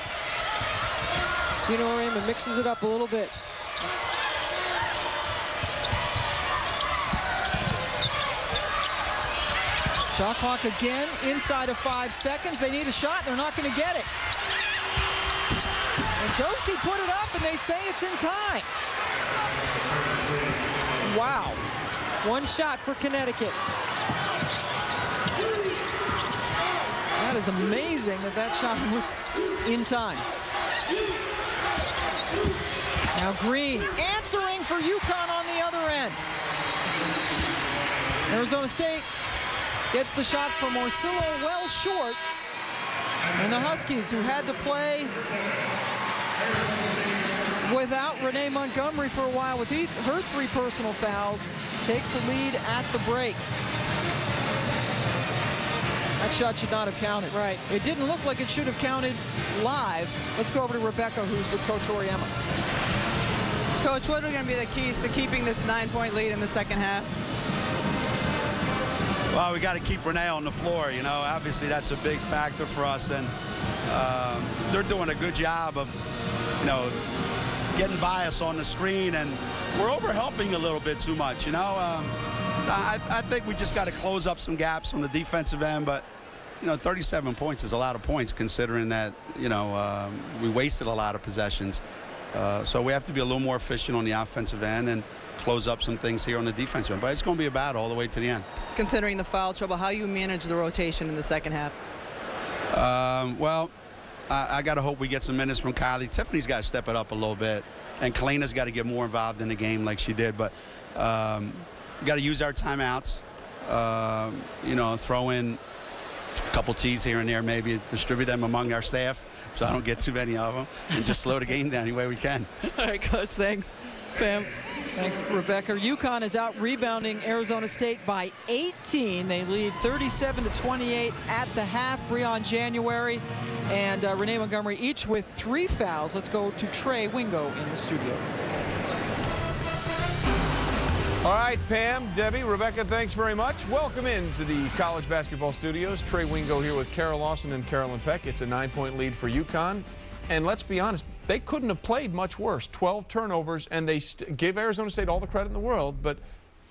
Gino Raymond mixes it up a little bit. Shot clock again, inside of 5 seconds. They need a shot. They're not going to get it. And Dostie put it up, and they say it's in time. Wow. 1 shot for Connecticut. That is amazing that shot was in time. Now Green answering for UConn on the other end. Arizona State gets the shot from Orsillo well short. And the Huskies, who had to play without Renee Montgomery for a while with her 3 personal fouls, takes the lead at the break. That shot should not have counted. Right. It didn't look like it should have counted live. Let's go over to Rebecca, who's with Coach Oriema. Coach, what are going to be the keys to keeping this 9-point lead in the second half? Well, we got to keep Renee on the floor. You know, obviously that's a big factor for us, and they're doing a good job of, you know, getting by us on the screen, and we're over-helping a little bit too much, you know. So I think we just got to close up some gaps on the defensive end, but, you know, 37 points is a lot of points considering that, you know, we wasted a lot of possessions. So we have to be a little more efficient on the offensive end and close up some things here on the defensive end. But it's going to be a battle all the way to the end. Considering the foul trouble, how you manage the rotation in the second half? Well, I got to hope we get some minutes from Kylie. Tiffany's got to step it up a little bit, and Kalena's got to get more involved in the game like she did. But we got to use our timeouts, you know, throw in a couple tees here and there, maybe distribute them among our staff so I don't get too many of them, and just slow the game down any way we can. All right, Coach, thanks. Pam. Thanks, Rebecca. UConn is out rebounding Arizona State by 18. They lead 37-28 at the half. Breon January and Renee Montgomery each with 3 fouls. Let's go to Trey Wingo in the studio. All right, Pam, Debbie, Rebecca, thanks very much. Welcome into the college basketball studios. Trey Wingo here with Kara Lawson and Carolyn Peck. It's a 9-point lead for UConn. And let's be honest, they couldn't have played much worse. 12 turnovers, and they gave Arizona State all the credit in the world, but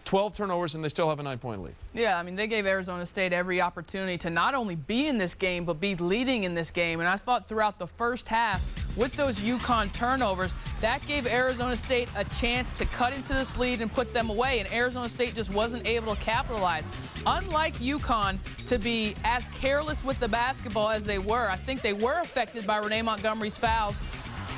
12 turnovers, and they still have a 9-point lead. Yeah, I mean, they gave Arizona State every opportunity to not only be in this game, but be leading in this game. And I thought throughout the first half, with those UConn turnovers, that gave Arizona State a chance to cut into this lead and put them away, and Arizona State just wasn't able to capitalize. Unlike UConn to be as careless with the basketball as they were, I think they were affected by Renee Montgomery's fouls.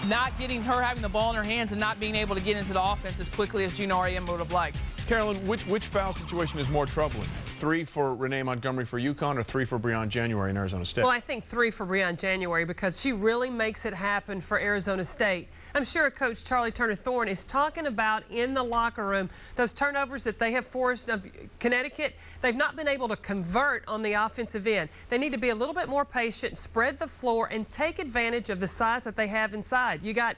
not getting her having the ball in her hands and not being able to get into the offense as quickly as Gino Auriemma would have liked. Carolyn, which foul situation is more troubling? 3 for Renee Montgomery for UConn or 3 for Breon January in Arizona State? Well, I think 3 for Breon January because she really makes it happen for Arizona State. I'm sure Coach Charlie Turner-Thorne is talking about in the locker room those turnovers that they have forced of Connecticut. They've not been able to convert on the offensive end. They need to be a little bit more patient, spread the floor, and take advantage of the size that they have inside. You got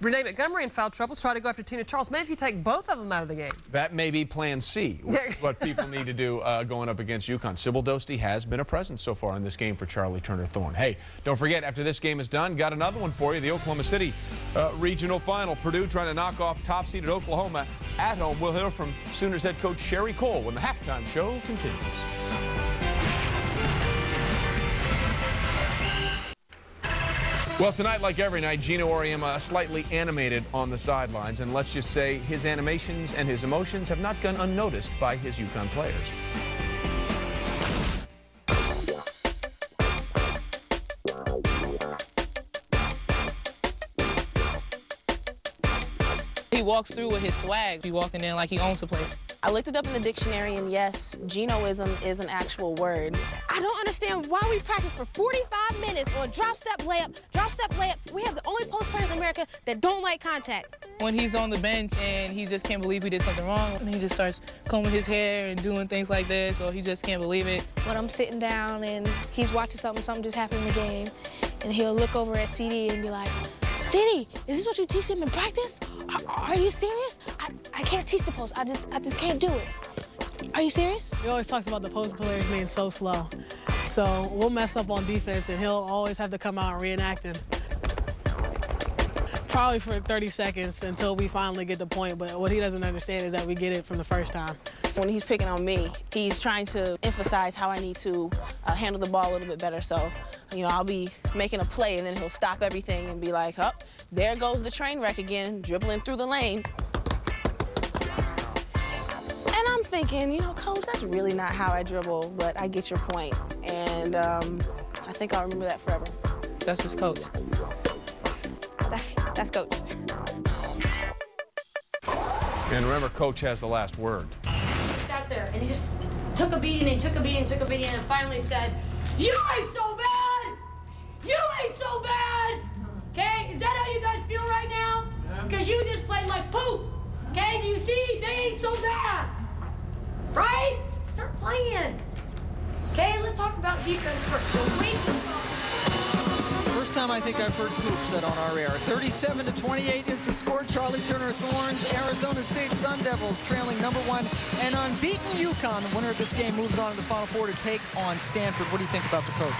Renee Montgomery in foul trouble, try to go after Tina Charles. Maybe if you take both of them out of the game. That may be plan C, what people need to do going up against UConn. Sybil Dostie has been a presence so far in this game for Charlie Turner-Thorne. Hey, don't forget, after this game is done, got another one for you, the Oklahoma City regional final. Purdue trying to knock off top-seeded Oklahoma at home. We'll hear from Sooners head coach Sherry Cole when the halftime show continues. Well, tonight, like every night, Gino Auriemma slightly animated on the sidelines, and let's just say his animations and his emotions have not gone unnoticed by his UConn players. He walks through with his swag. He walking in like he owns the place. I looked it up in the dictionary, and yes, Ginoism is an actual word. I don't understand why we practice for 45 minutes on drop-step layup, drop-step layup. We have the only post players in America that don't like contact. When he's on the bench and he just can't believe he did something wrong, and he just starts combing his hair and doing things like this, so he just can't believe it. When I'm sitting down and he's watching something just happened in the game, and he'll look over at CD and be like, CD, is this what you teach them in practice? Are you serious? I can't teach the post. I just can't do it. Are you serious? He always talks about the post players being so slow. So we'll mess up on defense, and he'll always have to come out and reenact it. Probably for 30 seconds until we finally get the point, but what he doesn't understand is that we get it from the first time. When he's picking on me, he's trying to emphasize how I need to handle the ball a little bit better. So, you know, I'll be making a play, and then he'll stop everything and be like, oh, there goes the train wreck again, dribbling through the lane. And I'm thinking, you know, Coach, that's really not how I dribble, but I get your point. And I think I'll remember that forever. That's just Coach. That's Coach. And remember, Coach has the last word. He sat there, and he just took a beating and took a beating and took a beating, and finally said, "You ain't so bad! You ain't so bad!" Okay? Is that how you guys feel right now? Because you just played like poop. Okay? Do you see? They ain't so bad. Right? Start playing. Okay? Let's talk about defense first. We're way too soft. First time I think I've heard poop said on our air. 37-28 is the score. Charlie Turner-Thorne's Arizona State Sun Devils trailing #1 and unbeaten UConn. The winner of this game moves on to the Final Four to take on Stanford. What do you think about the coach?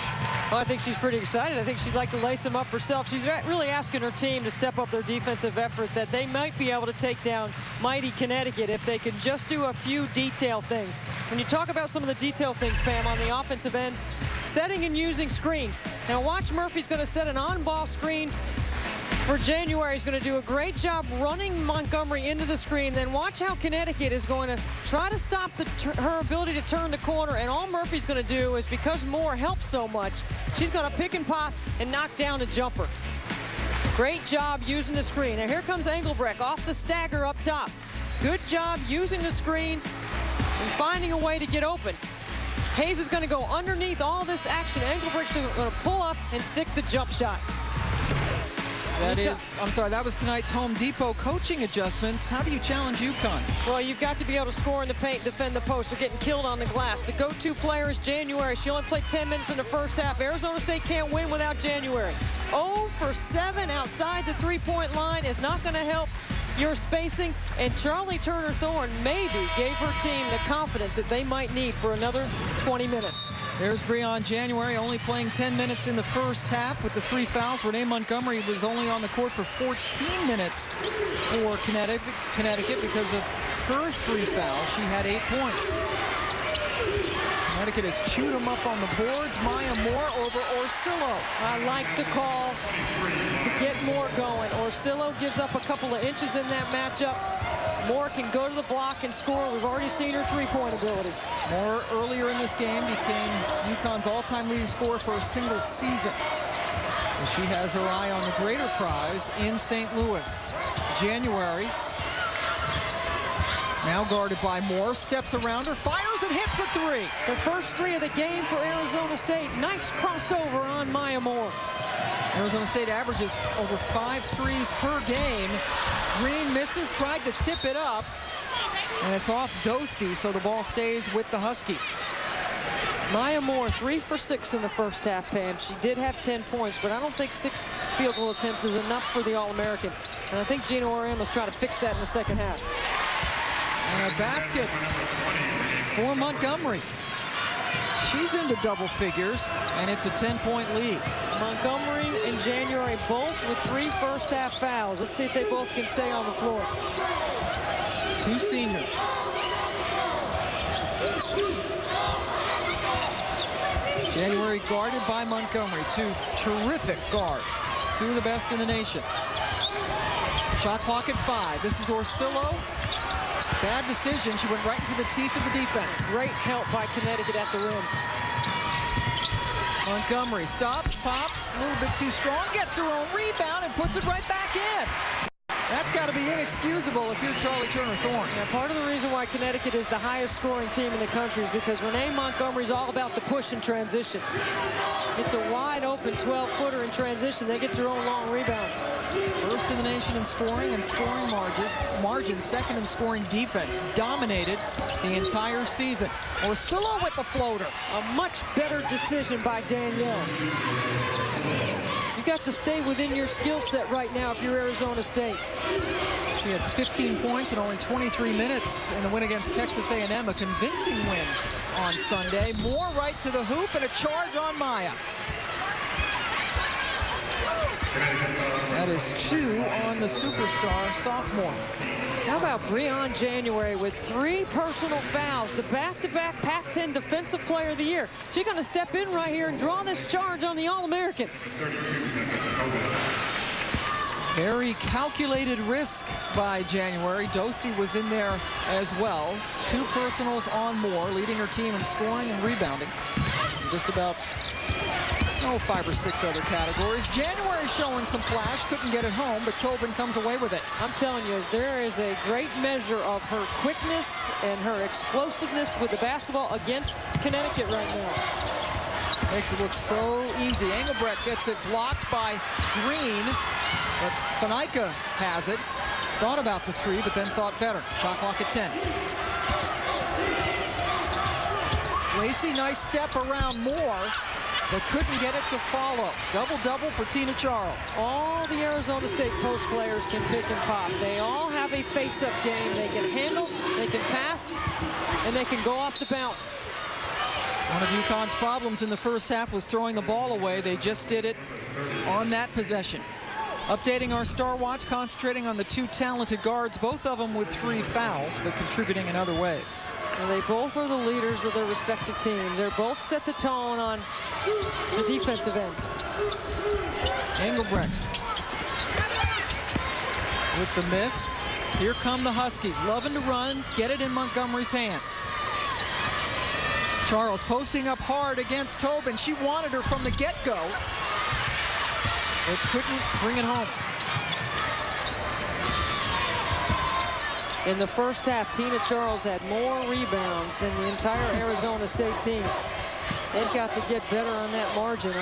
Well, I think she's pretty excited. I think she'd like to lace them up herself. She's really asking her team to step up their defensive effort, that they might be able to take down mighty Connecticut if they can just do a few detail things. When you talk about some of the detail things, Pam, on the offensive end, setting and using screens. Now watch, Murphy's going to set an on-ball screen for January. He's going to do a great job running Montgomery into the screen. Then watch how Connecticut is going to try to stop her ability to turn the corner. And all Murphy's going to do is, because Moore helps so much, she's going to pick and pop and knock down a jumper. Great job using the screen. Now here comes Engelbrecht off the stagger up top. Good job using the screen and finding a way to get open. Hayes is going to go underneath all this action. Engelbrecht's going to pull up and stick the jump shot. That was tonight's Home Depot coaching adjustments. How do you challenge UConn? Well, you've got to be able to score in the paint, defend the post. They're getting killed on the glass. The go-to player is January. She only played 10 minutes in the first half. Arizona State can't win without January. 0 for 7 outside the three-point line is not going to help your spacing, and Charlie Turner-Thorne maybe gave her team the confidence that they might need for another 20 minutes. There's Breon January, only playing 10 minutes in the first half with the 3 fouls. Renee Montgomery was only on the court for 14 minutes for Connecticut because of her 3 fouls. She had 8 points. Connecticut has chewed them up on the boards. Maya Moore over Orsillo. I like the call to get Moore going. Orsillo gives up a couple of inches in that matchup. Moore can go to the block and score. We've already seen her three-point ability. Moore earlier in this game became UConn's all-time leading scorer for a single season. She has her eye on the greater prize in St. Louis. January, now guarded by Moore, steps around her, fires and hits the three. The first three of the game for Arizona State. Nice crossover on Maya Moore. Arizona State averages over 5 threes per game. Green misses, tried to tip it up, and it's off Dostie, so the ball stays with the Huskies. Maya Moore, 3 for 6 in the first half, Pam. She did have 10 points, but I don't think 6 field goal attempts is enough for the All-American. And I think Gina Orem trying to fix that in the second half. And a basket for Montgomery. She's into double figures, and it's a 10-point lead. Montgomery and January both with 3 first-half fouls. Let's see if they both can stay on the floor. 2 seniors. January guarded by Montgomery. 2 terrific guards. 2 of the best in the nation. Shot clock at 5. This is Orsillo. Bad decision. She went right into the teeth of the defense. Great help by Connecticut at the rim. Montgomery stops, pops, a little bit too strong, gets her own rebound and puts it right back in. That's got to be inexcusable if you're Charlie Turner-Thorne. Yeah, part of the reason why Connecticut is the highest scoring team in the country is because Renee Montgomery's all about the push and transition. It's a wide open 12-footer in transition that gets her own long rebound. First in the nation in scoring and scoring margins, second in scoring defense. Dominated the entire season. Orsillo with the floater. A much better decision by Danielle. You got to stay within your skill set right now if you're Arizona State. She had 15 points in only 23 minutes in the win against Texas A&M, a convincing win on Sunday. Moore right to the hoop and a charge on Maya. That is 2 on the superstar sophomore. How about Breon January with 3 personal fouls, the back-to-back Pac-10 Defensive Player of the Year. She's going to step in right here and draw this charge on the All-American. Very calculated risk by January. Dostie was in there as well. 2 personals on Moore, leading her team in scoring and rebounding. Just about 5 or 6 other categories. January showing some flash, couldn't get it home, but Tobin comes away with it. I'm telling you, there is a great measure of her quickness and her explosiveness with the basketball against Connecticut right now. Makes it look so easy. Engelbrecht gets it blocked by Green, but Fanica has it. Thought about the 3, but then thought better. Shot clock at 10. Lacey, nice step around Moore, but couldn't get it to follow. Double-double for Tina Charles. All the Arizona State post players can pick and pop. They all have a face-up game. They can handle, they can pass, and they can go off the bounce. One of UConn's problems in the first half was throwing the ball away. They just did it on that possession. Updating our Star Watch, concentrating on the 2 talented guards, both of them with 3 fouls, but contributing in other ways. Well, they both are the leaders of their respective teams. They're both set the tone on the defensive end. Engelbrecht with the miss. Here come the Huskies, loving to run, get it in Montgomery's hands. Charles posting up hard against Tobin. She wanted her from the get-go, but couldn't bring it home. In the first half, Tina Charles had more rebounds than the entire Arizona State team. They've got to get better on that margin.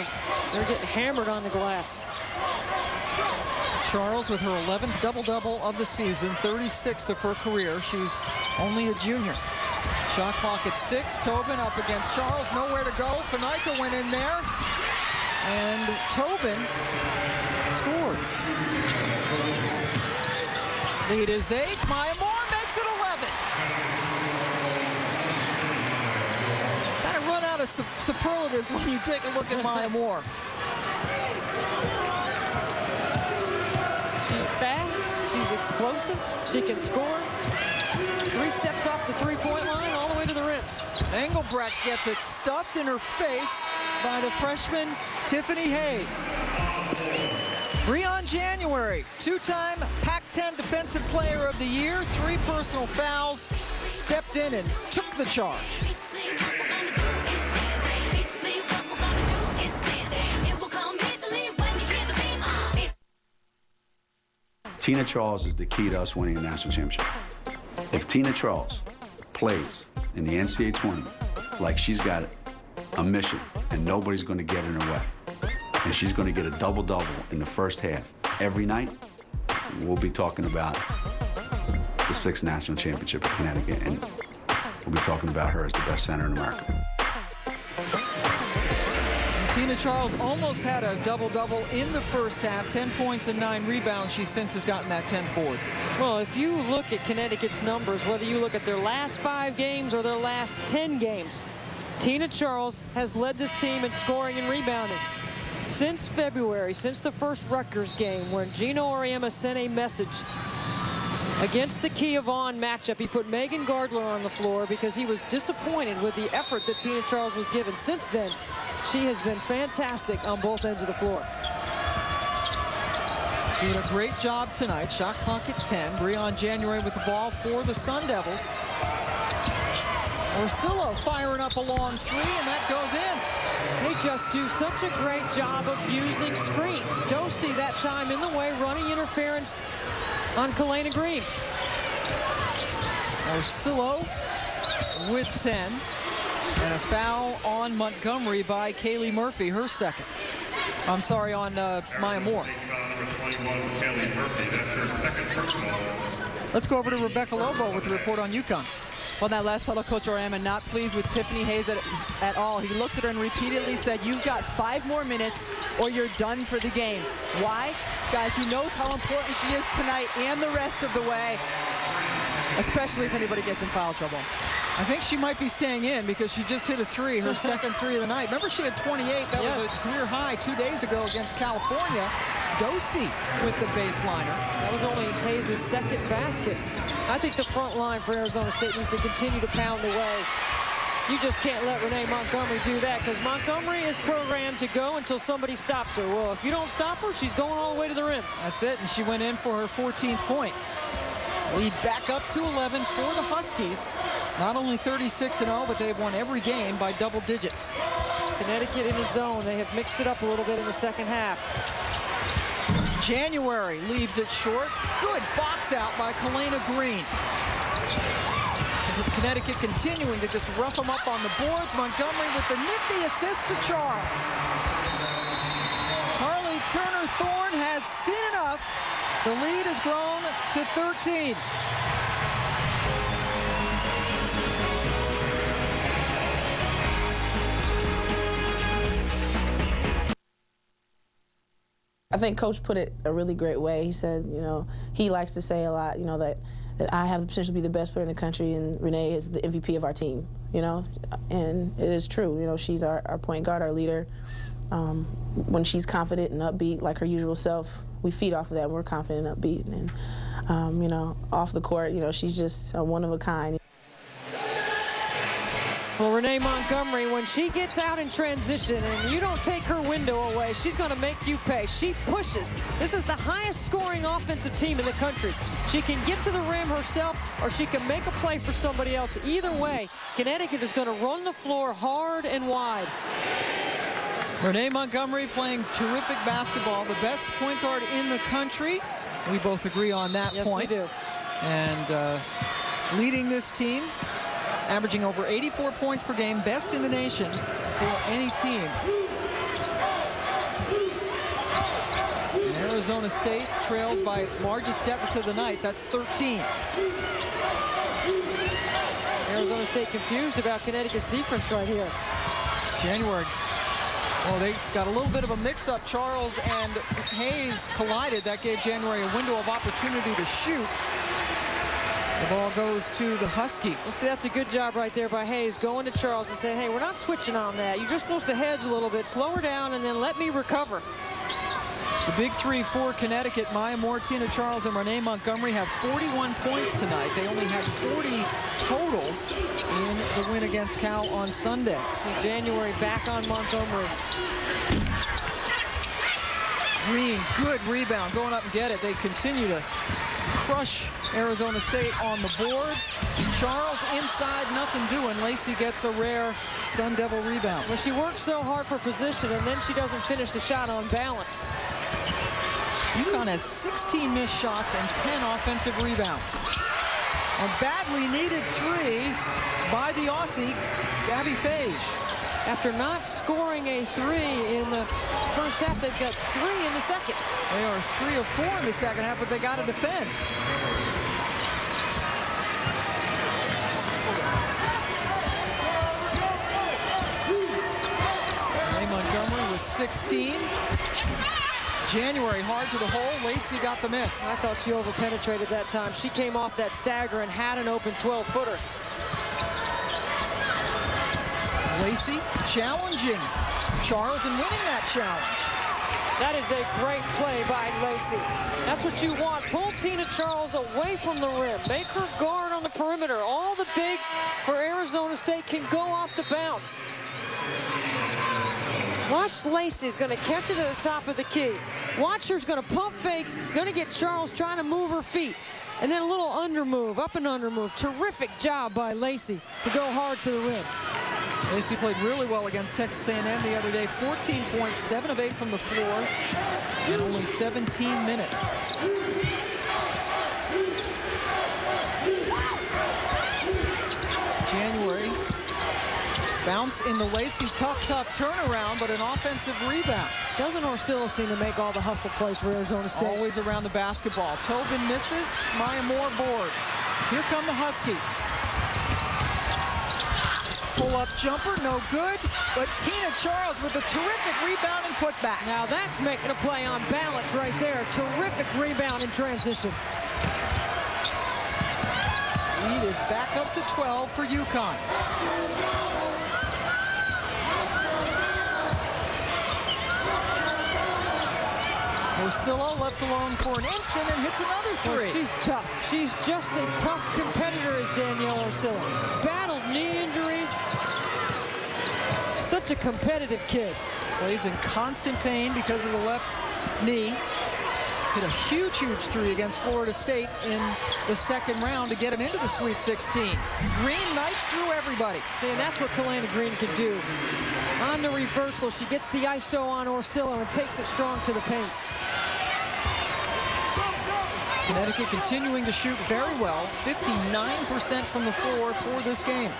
They're getting hammered on the glass. Charles with her 11th double-double of the season, 36th of her career. She's only a junior. Shot clock at 6. Tobin up against Charles. Nowhere to go. Fanica went in there. And Tobin scored. Lead is 8. Maya Moore makes it 11. Kind of run out of superlatives when you take a look at Maya Moore. She's fast. She's explosive. She can score. 3 steps off the 3-point line all the way to the rim. Engelbrecht gets it stuffed in her face by the freshman Tiffany Hayes. Breon January, 2-time Pac-10 Defensive Player of the Year, 3 personal fouls, stepped in and took the charge. Tina Charles is the key to us winning a national championship. If Tina Charles plays in the NCAA tournament like she's got a mission and nobody's going to get in her way, and she's going to get a double-double in the first half every night, we'll be talking about the 6th national championship of Connecticut, and we'll be talking about her as the best center in America. Tina Charles almost had a double-double in the first half, 10 points and 9 rebounds. She since has gotten that 10th board. Well, if you look at Connecticut's numbers, whether you look at their last 5 games or their last 10 games, Tina Charles has led this team in scoring and rebounding. Since February, since the first Rutgers game, when Gino Auriemma sent a message against the Kia Vaughn matchup, he put Megan Gardler on the floor because he was disappointed with the effort that Tina Charles was given. Since then, she has been fantastic on both ends of the floor. Doing a great job tonight. Shot clock at 10. Breon January with the ball for the Sun Devils. Orsillo firing up a long 3, and that goes in. They just do such a great job of using screens. Dosti that time in the way, running interference on Kalena Green. Orsillo with 10. And a foul on Montgomery by Kaylee Murphy, her second. I'm sorry, on Maya Moore. Let's go over to Rebecca Lobo with the report on UConn. Well, that last huddle, Coach Auriemma not pleased with Tiffany Hayes at all. He looked at her and repeatedly said, you've got 5 more minutes or you're done for the game. Why? Guys, he knows how important she is tonight and the rest of the way, especially if anybody gets in foul trouble. I think she might be staying in because she just hit a 3, her second 3 of the night. Remember, she had 28. That was a career high 2 days ago against California. Dosti with the baseliner. That was only Hayes' second basket. I think the front line for Arizona State needs to continue to pound away. You just can't let Renee Montgomery do that because Montgomery is programmed to go until somebody stops her. Well, if you don't stop her, she's going all the way to the rim. That's it, and she went in for her 14th point. Lead back up to 11 for the Huskies. Not only 36-0, but they've won every game by double digits. Connecticut in the zone. They have mixed it up a little bit in the second half. January leaves it short. Good box out by Kalena Green. Connecticut continuing to just rough them up on the boards. Montgomery with the nifty assist to Charles. Carly Turner-Thorne has seen enough. The lead has grown to 13. I think Coach put it a really great way. He said, you know, he likes to say a lot, you know, that I have the potential to be the best player in the country and Renee is the MVP of our team, you know, and it is true. You know, she's our point guard, our leader. When she's confident and upbeat like her usual self, we feed off of that. We're confident and upbeat. And, you know, off the court, you know, she's just one of a kind. Well, Renee Montgomery, when she gets out in transition and you don't take her window away, she's going to make you pay. She pushes. This is the highest scoring offensive team in the country. She can get to the rim herself or she can make a play for somebody else. Either way, Connecticut is going to run the floor hard and wide. Renee Montgomery playing terrific basketball, the best point guard in the country. We both agree on that point. Yes, we do. And leading this team, averaging over 84 points per game, best in the nation for any team. And Arizona State trails by its largest deficit of the night. That's 13. Arizona State confused about Connecticut's defense right here. January. Well, they got a little bit of a mix-up. Charles and Hayes collided. That gave January a window of opportunity to shoot. The ball goes to the Huskies. Well, see, that's a good job right there by Hayes, going to Charles and saying, hey, we're not switching on that. You're just supposed to hedge a little bit, slow her down, and then let me recover. The big three for Connecticut, Maya Moore, Tina Charles, and Renee Montgomery have 41 points tonight. They only had 40 total in the win against Cal on Sunday. In January, back on Montgomery. Green, good rebound, going up and get it. They continue to crush Arizona State on the boards. Charles inside, nothing doing. Lacey gets a rare Sun Devil rebound. Well, she works so hard for position, and then she doesn't finish the shot on balance. UConn has 16 missed shots and 10 offensive rebounds. A badly needed 3 by the Aussie, Gabby Fage. After not scoring a 3 in the first half, they've got 3 in the second. They are 3 of 4 in the second half, but they got to defend. May Montgomery was 16. January hard to the hole. Lacey got the miss. I thought she over-penetrated that time. She came off that stagger and had an open 12-footer. Lacey challenging Charles and winning that challenge. That is a great play by Lacey. That's what you want. Pull Tina Charles away from the rim. Make her guard on the perimeter. All the bigs for Arizona State can go off the bounce. Watch Lacey's going to catch it at the top of the key. Watch her's going to pump fake, going to get Charles trying to move her feet. And then a little under move, up and under move. Terrific job by Lacey to go hard to the rim. Lacey played really well against Texas A&M the other day. 14 points, 7 of 8 from the floor, and only 17 minutes. January. Bounce into Lacey. Tough turnaround, but an offensive rebound. Doesn't Orsillo seem to make all the hustle plays for Arizona State? Always around the basketball. Tobin misses. Maya Moore boards. Here come the Huskies. Pull-up jumper, no good. But Tina Charles with a terrific rebound and putback. Now that's making a play on balance right there. Terrific rebound in transition. Lead is back up to 12 for UConn. Orsillo left alone for an instant and hits another 3. Well, she's tough. She's just a tough competitor, is Danielle Orsillo. Battled knee injuries. Such a competitive kid. Plays in constant pain because of the left knee. Hit a huge 3 against Florida State in the second round to get him into the Sweet 16. Green knifes through everybody. See, and that's what Kalana Green can do. On the reversal, she gets the ISO on Orsillo and takes it strong to the paint. Connecticut continuing to shoot very well. 59% from the floor for this game.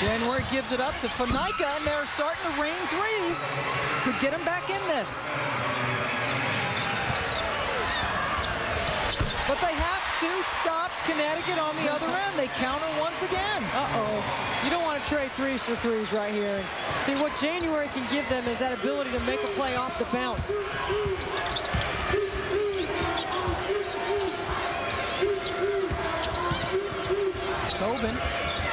January gives it up to Fanica, and they're starting to rain 3s. Could get him back in this. But they have to stop Connecticut on the other end. They counter once again. Uh-oh. You don't want to trade 3s for 3s right here. See, what January can give them is that ability to make a play off the bounce. Tobin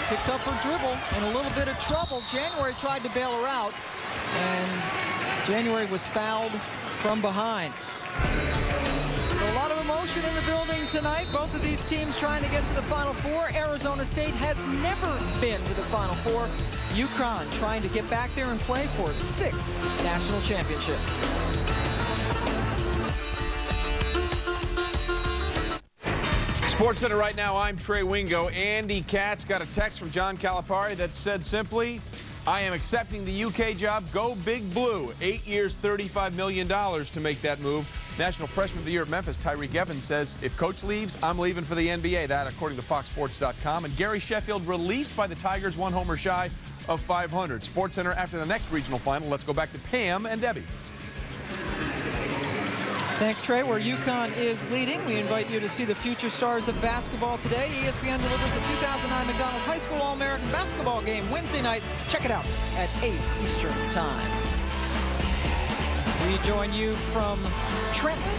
picked up her dribble in a little bit of trouble. January tried to bail her out, and January was fouled from behind. So a lot of emotion in the building tonight. Both of these teams trying to get to the Final Four. Arizona State has never been to the Final Four. UConn trying to get back there and play for its 6th national championship. SportsCenter right now, I'm Trey Wingo. Andy Katz got a text from John Calipari that said simply, I am accepting the UK job. Go Big Blue. 8 years, $35 million to make that move. National Freshman of the Year at Memphis, Tyreek Evans, says, if coach leaves, I'm leaving for the NBA. That, according to FoxSports.com. And Gary Sheffield released by the Tigers, 1 homer shy of 500. SportsCenter after the next regional final. Let's go back to Pam and Debbie. Thanks, Trey. Where UConn is leading, we invite you to see the future stars of basketball today. ESPN delivers the 2009 McDonald's High School All-American basketball game Wednesday night. Check it out at 8 Eastern Time. We join you from Trenton.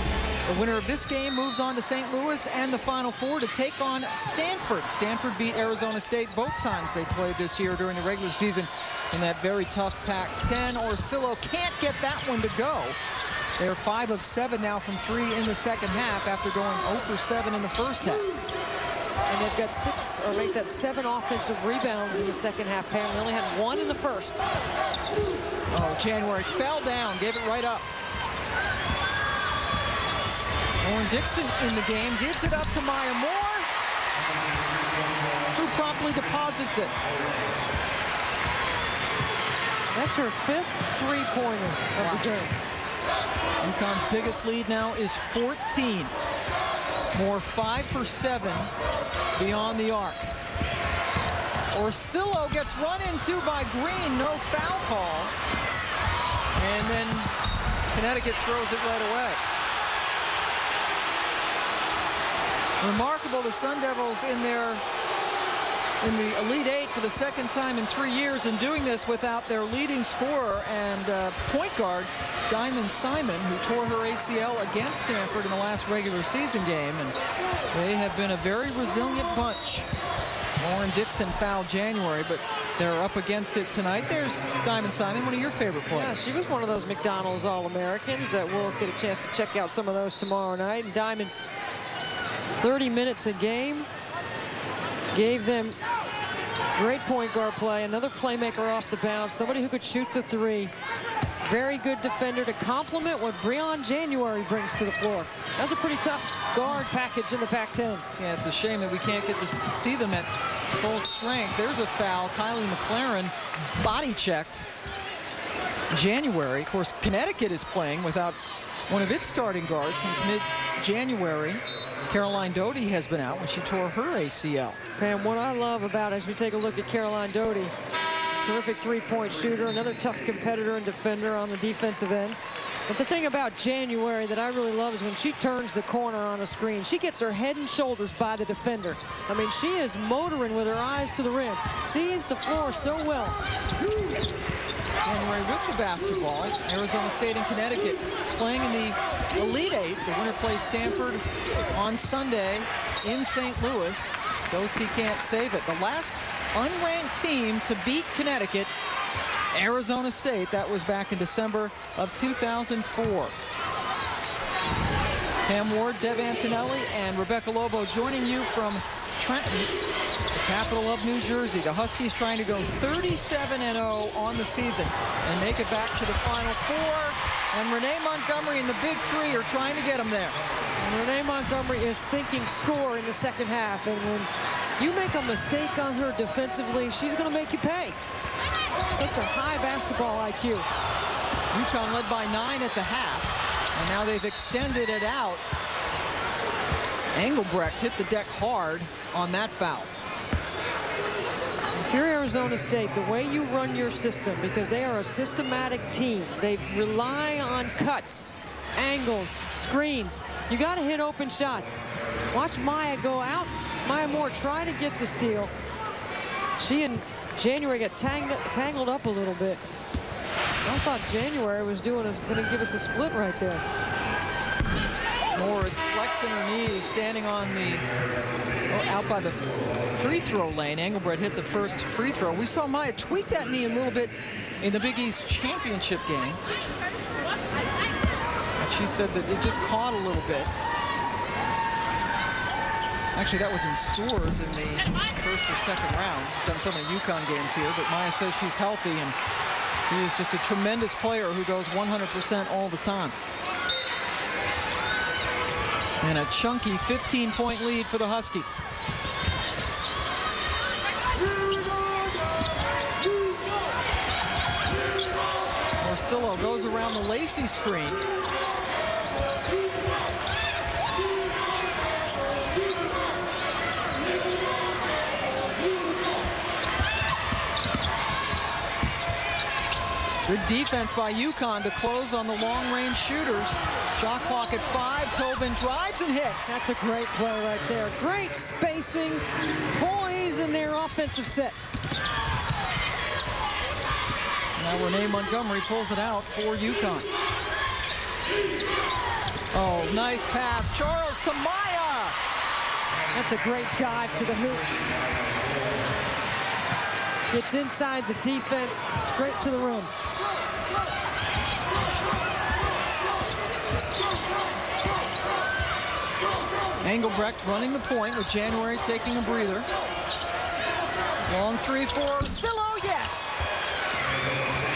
The winner of this game moves on to St. Louis and the Final Four to take on Stanford. Stanford beat Arizona State both times they played this year during the regular season in that very tough Pac-10. Orsillo can't get that one to go. They're 5 of 7 now from 3 in the second half after going 0 for 7 in the first half. And they've got 6, or make that 7 offensive rebounds in the second half, Pam. They only had 1 in the first. Oh, January fell down, gave it right up. Lauren Dixon in the game, gives it up to Maya Moore, who promptly deposits it. That's her 5th three-pointer of the game. UConn's biggest lead now is 14. Moore 5 for 7 beyond the arc. Orsillo gets run into by Green, no foul call. And then Connecticut throws it right away. Remarkable, the Sun Devils in the Elite Eight for the second time in 3 years, and doing this without their leading scorer and point guard, Diamond Simon, who tore her ACL against Stanford in the last regular season game. And they have been a very resilient bunch. Lauren Dixon fouled January, but they're up against it tonight. There's Diamond Simon, one of your favorite players. Yeah, she was one of those McDonald's All-Americans that we'll get a chance to check out some of those tomorrow night. And Diamond, 30 minutes a game, gave them great point guard play, another playmaker off the bounce, somebody who could shoot the three. Very good defender to complement what Breon January brings to the floor. That's a pretty tough guard package in the Pac-10. Yeah, it's a shame that we can't get to see them at full strength. There's a foul. Kylie McLaren body checked January. Of course, Connecticut is playing without one of its starting guards since mid-January. Caroline Doty has been out when she tore her ACL. And what I love about it, as we take a look at Caroline Doty, terrific three-point shooter, another tough competitor and defender on the defensive end. But the thing about January that I really love is when she turns the corner on a screen, she gets her head and shoulders by the defender. I mean, she is motoring with her eyes to the rim, sees the floor so well. January with the basketball. Arizona State and Connecticut playing in the Elite Eight. The winner plays Stanford on Sunday in St. Louis. Ghosty can't save it. The last unranked team to beat Connecticut, Arizona State. That was back in December of 2004. Pam Ward, Dev Antonelli, and Rebecca Lobo joining you from Trenton, the capital of New Jersey. The Huskies trying to go 37-0 on the season and make it back to the Final Four. And Renee Montgomery and the Big Three are trying to get them there. And Renee Montgomery is thinking score in the second half. And when you make a mistake on her defensively, she's going to make you pay. Such a high basketball IQ. UConn led by 9 at the half. And now they've extended it out. Engelbrecht hit the deck hard on that foul. If you're Arizona State, the way you run your system, because they are a systematic team, they rely on cuts, angles, screens. You got to hit open shots. Watch Maya go out. Maya Moore try to get the steal. She and January got tangled up a little bit. I thought January was going to give us a split right there. Moore is flexing her knees, standing on out by the free throw lane. Engelbrecht hit the first free throw. We saw Maya tweak that knee a little bit in the Big East championship game. And she said that it just caught a little bit. Actually, that was in Stores in the first or second round. Done so many UConn games here, but Maya says she's healthy, and she is just a tremendous player who goes 100% all the time. And a chunky 15-point lead for the Huskies. Orsillo goes around the Lacey screen. Good defense by UConn to close on the long-range shooters. Shot clock at 5. Tobin drives and hits. That's a great play right there. Great spacing, poise in their offensive set. Now Renee Montgomery pulls it out for UConn. Oh, nice pass. Charles to Maya. That's a great dive to the hoop. Gets inside the defense, straight to the room. Engelbrecht running the point with January taking a breather. Long 3 for Orsillo, yes!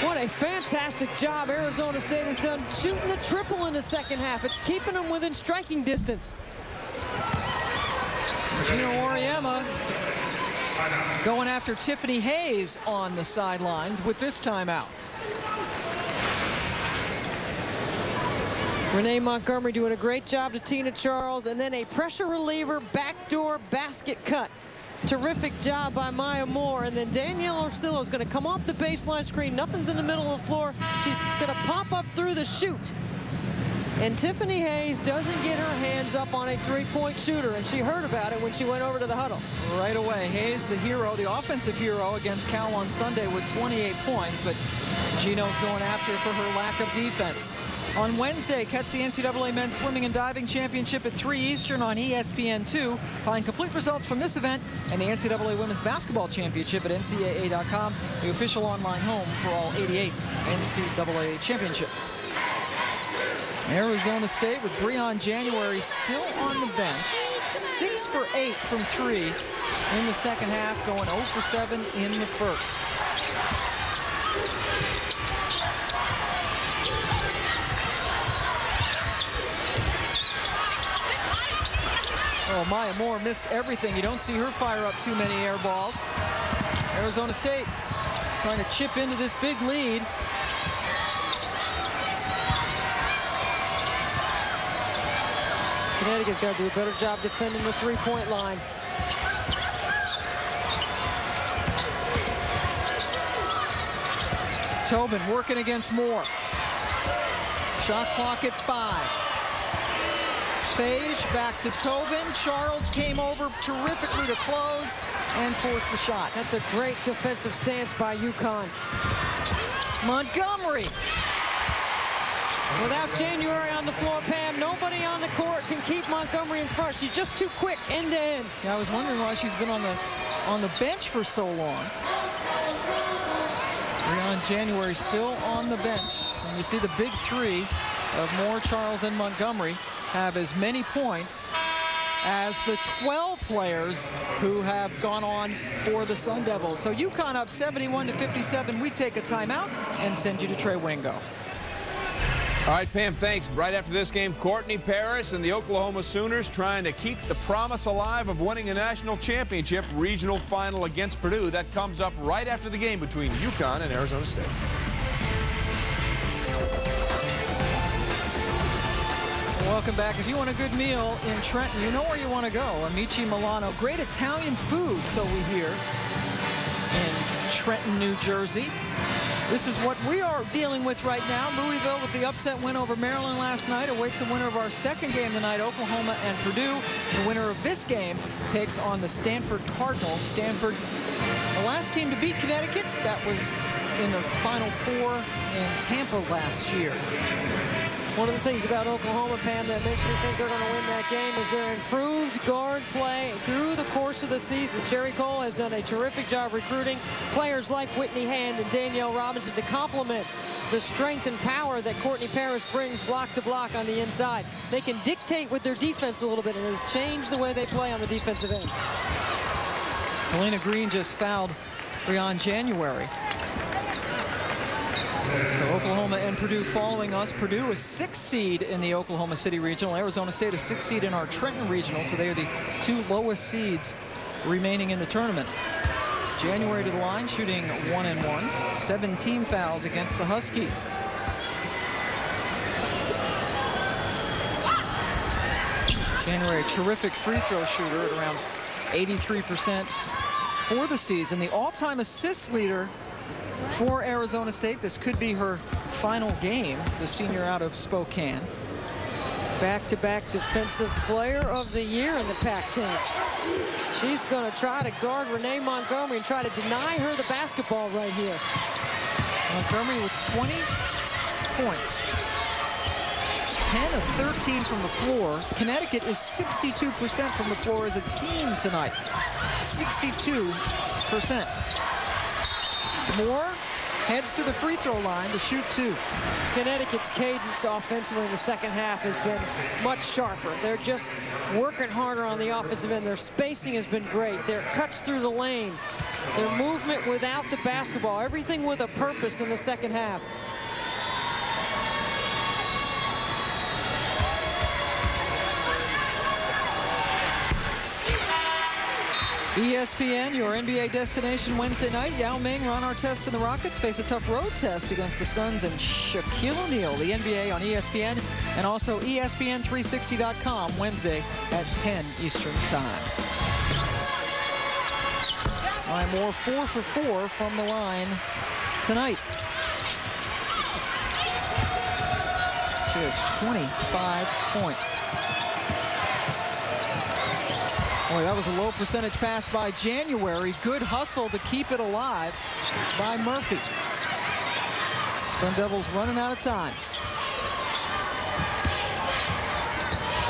What a fantastic job Arizona State has done shooting the triple in the second half. It's keeping them within striking distance. Gino Auriemma going after Tiffany Hayes on the sidelines with this timeout. Renee Montgomery doing a great job to Tina Charles, and then a pressure reliever backdoor basket cut. Terrific job by Maya Moore, and then Danielle Orsillo is going to come off the baseline screen. Nothing's in the middle of the floor. She's going to pop up through the chute. And Tiffany Hayes doesn't get her hands up on a three-point shooter, and she heard about it when she went over to the huddle. Right away, Hayes, the hero, the offensive hero against Cal on Sunday with 28 points, but Gino's going after her for her lack of defense. On Wednesday, catch the NCAA Men's Swimming and Diving Championship at 3 Eastern on ESPN2. Find complete results from this event and the NCAA Women's Basketball Championship at NCAA.com, the official online home for all 88 NCAA championships. Arizona State with Breon January still on the bench. 6 for 8 from 3 in the second half, going 0 for 7 in the first. Oh, Maya Moore missed everything. You don't see her fire up too many air balls. Arizona State trying to chip into this big lead. Connecticut's got to do a better job defending the three-point line. Tobin working against Moore. Shot clock at 5. Phage back to Tobin. Charles came over terrifically to close and force the shot. That's a great defensive stance by UConn. Montgomery. Without January on the floor, Pam, nobody on the court can keep Montgomery in front. She's just too quick end to end. Yeah, I was wondering why she's been on the bench for so long. Breon January still on the bench. And you see the big three of Moore, Charles, and Montgomery have as many points as the 12 players who have gone on for the Sun Devils. So UConn up 71-57. We take a timeout and send you to Trey Wingo. All right, Pam, thanks. Right after this game, Courtney Paris and the Oklahoma Sooners trying to keep the promise alive of winning a national championship regional final against Purdue. That comes up right after the game between UConn and Arizona State. Welcome back. If you want a good meal in Trenton, you know where you want to go. Amici Milano. Great Italian food, so we hear, in Trenton, New Jersey. This is what we are dealing with right now. Louisville with the upset win over Maryland last night awaits the winner of our second game tonight, Oklahoma and Purdue. The winner of this game takes on the Stanford Cardinals. Stanford, the last team to beat Connecticut. That was in the Final Four in Tampa last year. One of the things about Oklahoma, Pam, that makes me think they're going to win that game is their improved guard play through the course of the season. Jerry Cole has done a terrific job recruiting players like Whitney Hand and Danielle Robinson to complement the strength and power that Courtney Paris brings block to block on the inside. They can dictate with their defense a little bit, and it has changed the way they play on the defensive end. Helena Green just fouled Breon January. So Oklahoma and Purdue following us. Purdue is 6th seed in the Oklahoma City Regional. Arizona State is 6th seed in our Trenton Regional, so they are the 2 lowest seeds remaining in the tournament. January to the line, shooting 1-1. 17 fouls against the Huskies. January, terrific free throw shooter at around 83% for the season. The all-time assist leader for Arizona State. This could be her final game, the senior out of Spokane. Back-to-back defensive player of the year in the Pac-10. She's going to try to guard Renee Montgomery and try to deny her the basketball right here. Montgomery with 20 points. 10 of 13 from the floor. Connecticut is 62% from the floor as a team tonight. 62%. Moore heads to the free throw line to shoot 2. Connecticut's cadence offensively in the second half has been much sharper. They're just working harder on the offensive end. Their spacing has been great. Their cuts through the lane. Their movement without the basketball. Everything with a purpose in the second half. ESPN, your NBA destination Wednesday night. Yao Ming, Ron Artest, and the Rockets face a tough road test against the Suns and Shaquille O'Neal. The NBA on ESPN and also ESPN360.com Wednesday at 10 Eastern Time. Maya Moore 4 for 4 from the line tonight. She has 25 points. Boy, that was a low percentage pass by January. Good hustle to keep it alive by Murphy. Sun Devils running out of time.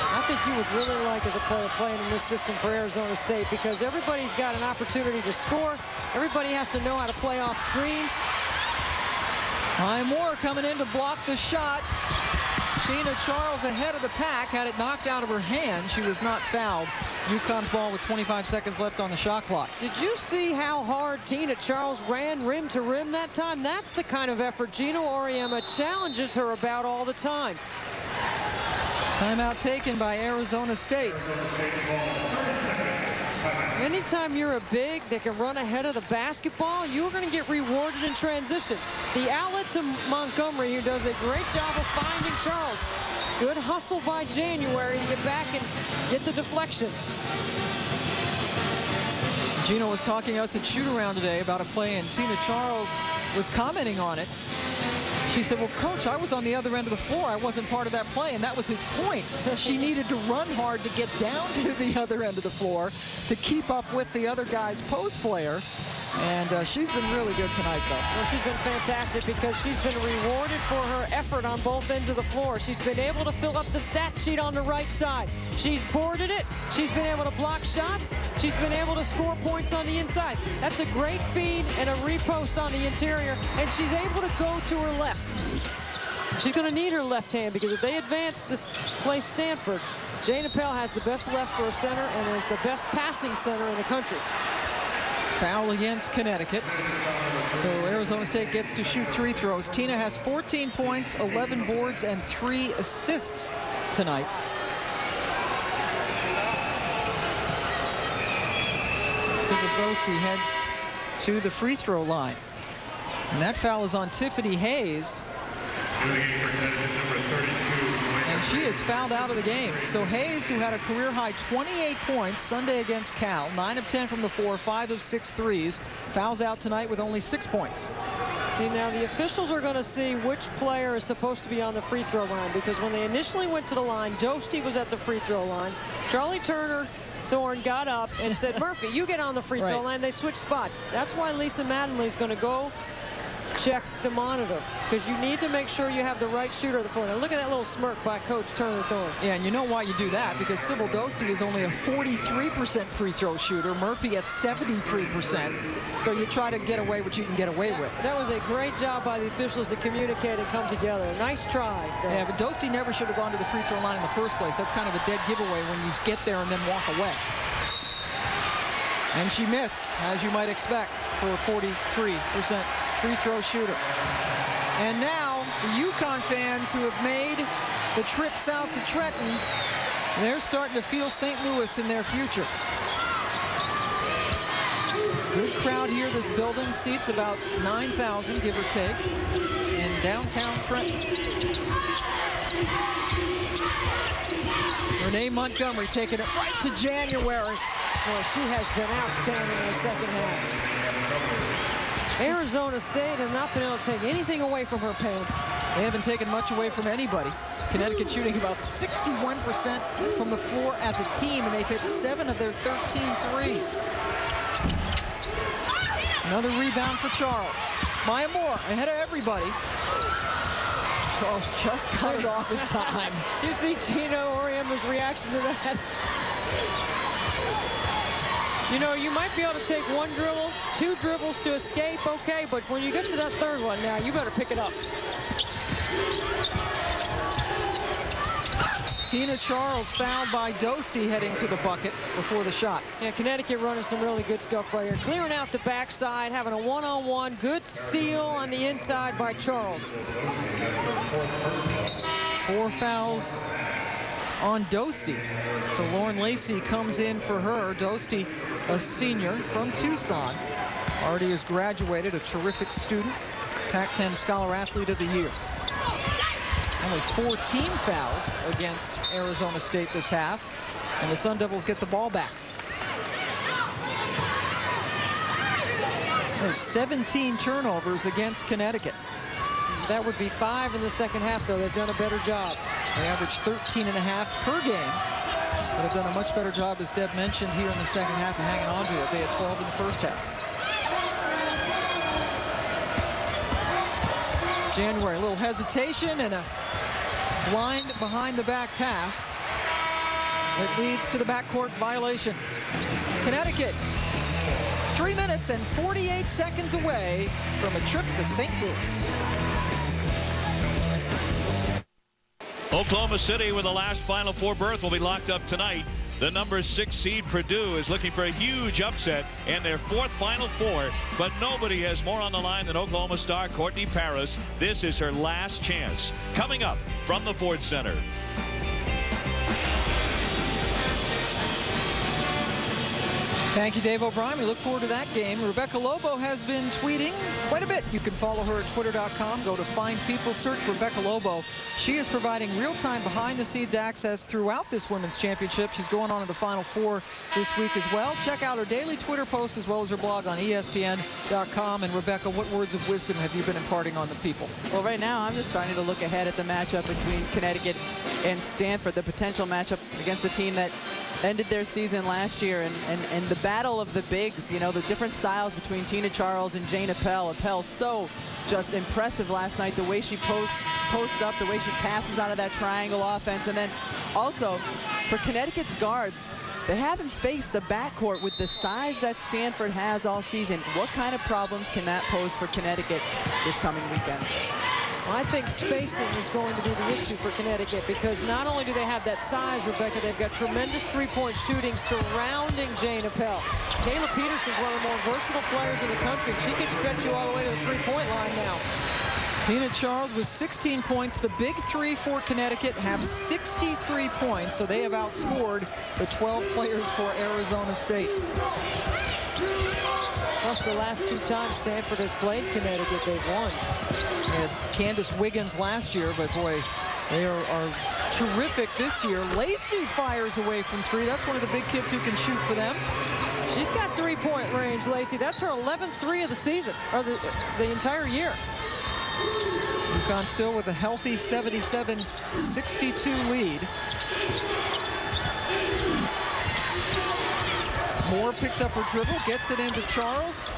I think you would really like as a player playing in this system for Arizona State, because everybody's got an opportunity to score. Everybody has to know how to play off screens. Maya Moore coming in to block the shot. Tina Charles ahead of the pack, had it knocked out of her hand. She was not fouled. UConn's ball with 25 seconds left on the shot clock. Did you see how hard Tina Charles ran rim to rim that time? That's the kind of effort Gino Auriemma challenges her about all the time. Timeout taken by Arizona State. Anytime you're a big that can run ahead of the basketball, you're going to get rewarded in transition. The outlet to Montgomery, who does a great job of finding Charles. Good hustle by January to get back and get the deflection. Gino was talking to us at shoot-around today about a play, and Tina Charles was commenting on it. She said, well, Coach, I was on the other end of the floor. I wasn't part of that play, and that was his point. She needed to run hard to get down to the other end of the floor to keep up with the other guy's post player. And she's been really good tonight, though. Well, she's been fantastic because she's been rewarded for her effort on both ends of the floor. She's been able to fill up the stat sheet on the right side. She's boarded it. She's been able to block shots. She's been able to score points on the inside. That's a great feed and a repost on the interior, and she's able to go to her left. She's going to need her left hand, because if they advance to play Stanford, Jane Appel has the best left for a center and is the best passing center in the country. Foul against Connecticut. So Arizona State gets to shoot 3 throws. Tina has 14 points, 11 boards, and 3 assists tonight. Sivabosti heads to the free throw line. And that foul is on Tiffany Hayes. And she is fouled out of the game. So Hayes, who had a career-high 28 points Sunday against Cal, 9 of 10 from the floor, 5 of 6 threes, fouls out tonight with only 6 points. See, now the officials are going to see which player is supposed to be on the free throw line, because when they initially went to the line, Dosti was at the free throw line. Charlie Turner Thorne got up and said, Murphy, you get on the free throw line. They switched spots. That's why Lisa Mattingly is going to go check the monitor, because you need to make sure you have the right shooter at the floor. Now look at that little smirk by Coach Turner Thorne. Yeah, and you know why you do that, because Sybil Dosti is only a 43% free throw shooter, Murphy at 73%. So you try to get away what you can get away with. That was a great job by the officials to communicate and come together. Nice try. Yeah, but Dosti never should have gone to the free throw line in the first place. That's kind of a dead giveaway when you get there and then walk away. And she missed, as you might expect, for a 43% free throw shooter. And now the UConn fans who have made the trip south to Trenton, they're starting to feel St. Louis in their future. Good crowd here. This building seats about 9,000, give or take, in downtown Trenton. Renee Montgomery taking it right to January. Boy, she has been outstanding in the second half. Arizona State has not been able to take anything away from her pen. They haven't taken much away from anybody. Connecticut shooting about 61% from the floor as a team, and they've hit 7 of their 13 threes. Another rebound for Charles. Maya Moore ahead of everybody. Charles just cut it off in time. You see Gino Auriemma's reaction to that. You know, you might be able to take 1 dribble, 2 dribbles to escape, okay, but when you get to that third one now, you better pick it up. Tina Charles fouled by Dosti heading to the bucket before the shot. Yeah, Connecticut running some really good stuff right here. Clearing out the backside, having a one-on-one, good seal on the inside by Charles. 4 fouls on Dosti. So Lauren Lacey comes in for her. Dosti, a senior from Tucson, already has graduated, a terrific student, Pac-10 Scholar Athlete of the Year. Only 4 team fouls against Arizona State this half, and the Sun Devils get the ball back. There's 17 turnovers against Connecticut. That would be 5 in the second half, though. They've done a better job. They average 13.5 per game. But have done a much better job, as Deb mentioned, here in the second half of hanging on to it. They had 12 in the first half. January, a little hesitation and a blind behind the back pass that leads to the backcourt violation. Connecticut, 3 minutes and 48 seconds away from a trip to St. Louis. Oklahoma City with the last Final Four berth will be locked up tonight. The number 6 seed Purdue is looking for a huge upset and their 4th Final Four, but nobody has more on the line than Oklahoma star Courtney Paris. This is her last chance. Coming up from the Ford Center. Thank you, Dave O'Brien. We look forward to that game. Rebecca Lobo has been tweeting quite a bit. You can follow her at twitter.com. Go to Find People, search Rebecca Lobo. She is providing real-time behind-the-scenes access throughout this women's championship. She's going on to the Final Four this week as well. Check out her daily Twitter posts as well as her blog on ESPN.com. And Rebecca, what words of wisdom have you been imparting on the people? Well, right now I'm just starting to look ahead at the matchup between Connecticut and Stanford, the potential matchup against the team that ended their season last year, and the battle of the bigs, you know, the different styles between Tina Charles and Jane Appel. Appel so just impressive last night, the way she posts up, the way she passes out of that triangle offense. And then also for Connecticut's guards, they haven't faced the backcourt with the size that Stanford has all season. What kind of problems can that pose for Connecticut this coming weekend? I think spacing is going to be the issue for Connecticut, because not only do they have that size, Rebecca, they've got tremendous three-point shooting surrounding Jane Appel. Kayla Peterson's one of the more versatile players in the country. She can stretch you all the way to the three-point line now. Tina Charles with 16 points. The big three for Connecticut have 63 points, so they have outscored the 12 players for Arizona State. Plus, the last 2 times Stanford has played Connecticut, they've won. They had Candace Wiggins last year, but boy, they are terrific this year. Lacey fires away from 3. That's one of the big kids who can shoot for them. She's got three-point range, Lacey. That's her 11th 3 of the season, or the entire year. UConn still with a healthy 77-62 lead. Moore picked up her dribble, gets it into Charles.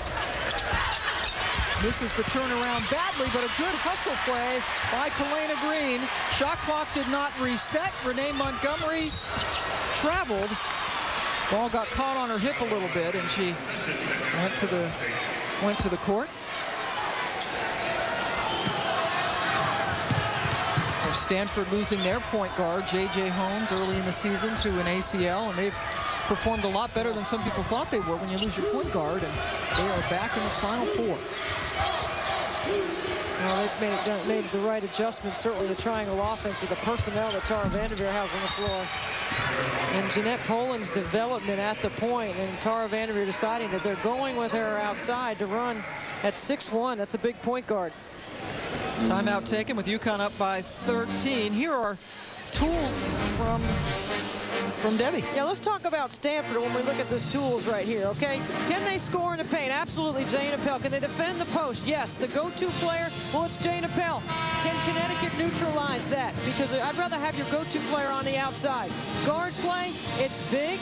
Misses the turnaround badly, but a good hustle play by Kalena Green. Shot clock did not reset. Renee Montgomery traveled. Ball got caught on her hip a little bit, and she went to the court. Stanford losing their point guard, J.J. Holmes, early in the season to an ACL, and they've performed a lot better than some people thought they were when you lose your point guard, and they are back in the Final Four. Well, they've made the right adjustments, certainly the triangle offense with the personnel that Tara Vanderveer has on the floor. And Jeanette Poland's development at the point, and Tara Vanderveer deciding that they're going with her outside to run at 6'1". That's a big point guard. Timeout taken with UConn up by 13. Here are tools from Debbie. Yeah, let's talk about Stanford when we look at this tools right here, okay? Can they score in the paint? Absolutely, Jane Appel. Can they defend the post? Yes. The go-to player? Well, it's Jane Appel. Can Connecticut neutralize that? Because I'd rather have your go-to player on the outside. Guard play, it's big,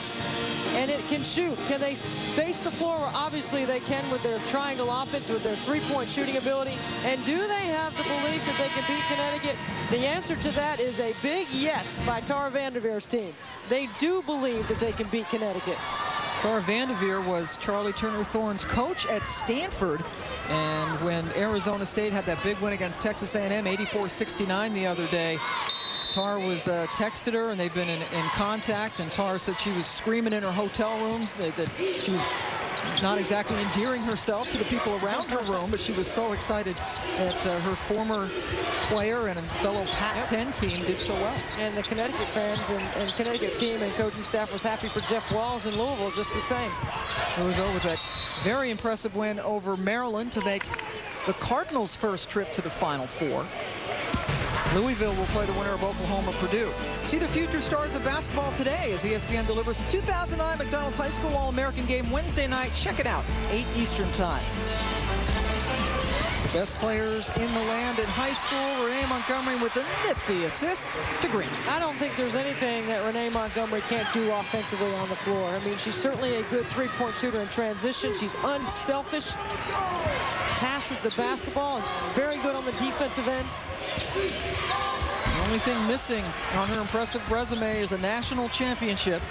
and it can shoot. Can they space the floor? Well, obviously they can with their triangle offense, with their three-point shooting ability. And do they have the belief that they can beat Connecticut? The answer to that is a big yes by Tara Vanderveer's team. They do believe that they can beat Connecticut. Tara Vanderveer was Charlie Turner Thorne's coach at Stanford. And when Arizona State had that big win against Texas A&M, 84-69 the other day, Tara was texted her, and they've been in contact, and Tara said she was screaming in her hotel room, that she was not exactly endearing herself to the people around her room, but she was so excited that her former player and fellow Pac-10 team did so well. And the Connecticut fans and Connecticut team and coaching staff was happy for Jeff Walls in Louisville just the same. Here we go with that very impressive win over Maryland to make the Cardinals' first trip to the Final Four. Louisville will play the winner of Oklahoma-Purdue. See the future stars of basketball today as ESPN delivers the 2009 McDonald's High School All-American Game Wednesday night. Check it out, 8 Eastern Time. The best players in the land in high school. Renee Montgomery with a nifty assist to Green. I don't think there's anything that Renee Montgomery can't do offensively on the floor. I mean, she's certainly a good three-point shooter in transition. She's unselfish. Passes the basketball. Is very good on the defensive end. The only thing missing on her impressive resume is a national championship,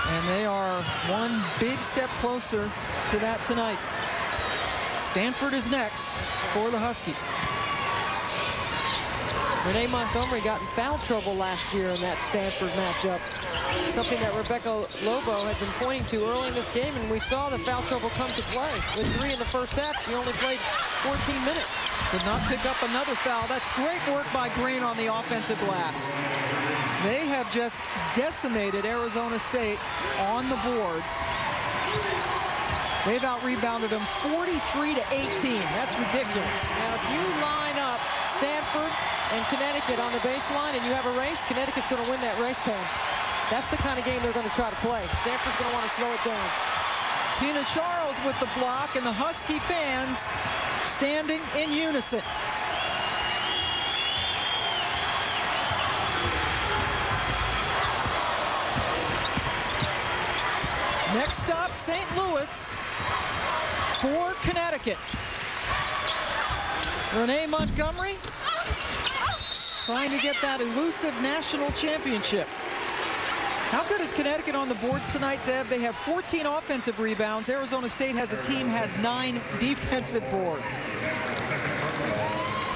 and they are one big step closer to that tonight. Stanford is next for the Huskies. Renee Montgomery got in foul trouble last year in that Stanford matchup. Something that Rebecca Lobo had been pointing to early in this game, and we saw the foul trouble come to play. With 3 in the first half, she only played 14 minutes. Could not pick up another foul. That's great work by Green on the offensive glass. They have just decimated Arizona State on the boards. They've out-rebounded them 43-18. That's ridiculous. Now, if you line up Stanford and Connecticut on the baseline and you have a race, Connecticut's going to win that race, Pam. That's the kind of game they're going to try to play. Stanford's going to want to slow it down. Tina Charles with the block, and the Husky fans standing in unison. Next stop, St. Louis for Connecticut. Renee Montgomery trying to get that elusive national championship. How good is Connecticut on the boards tonight, Deb? They have 14 offensive rebounds. Arizona State has 9 defensive boards.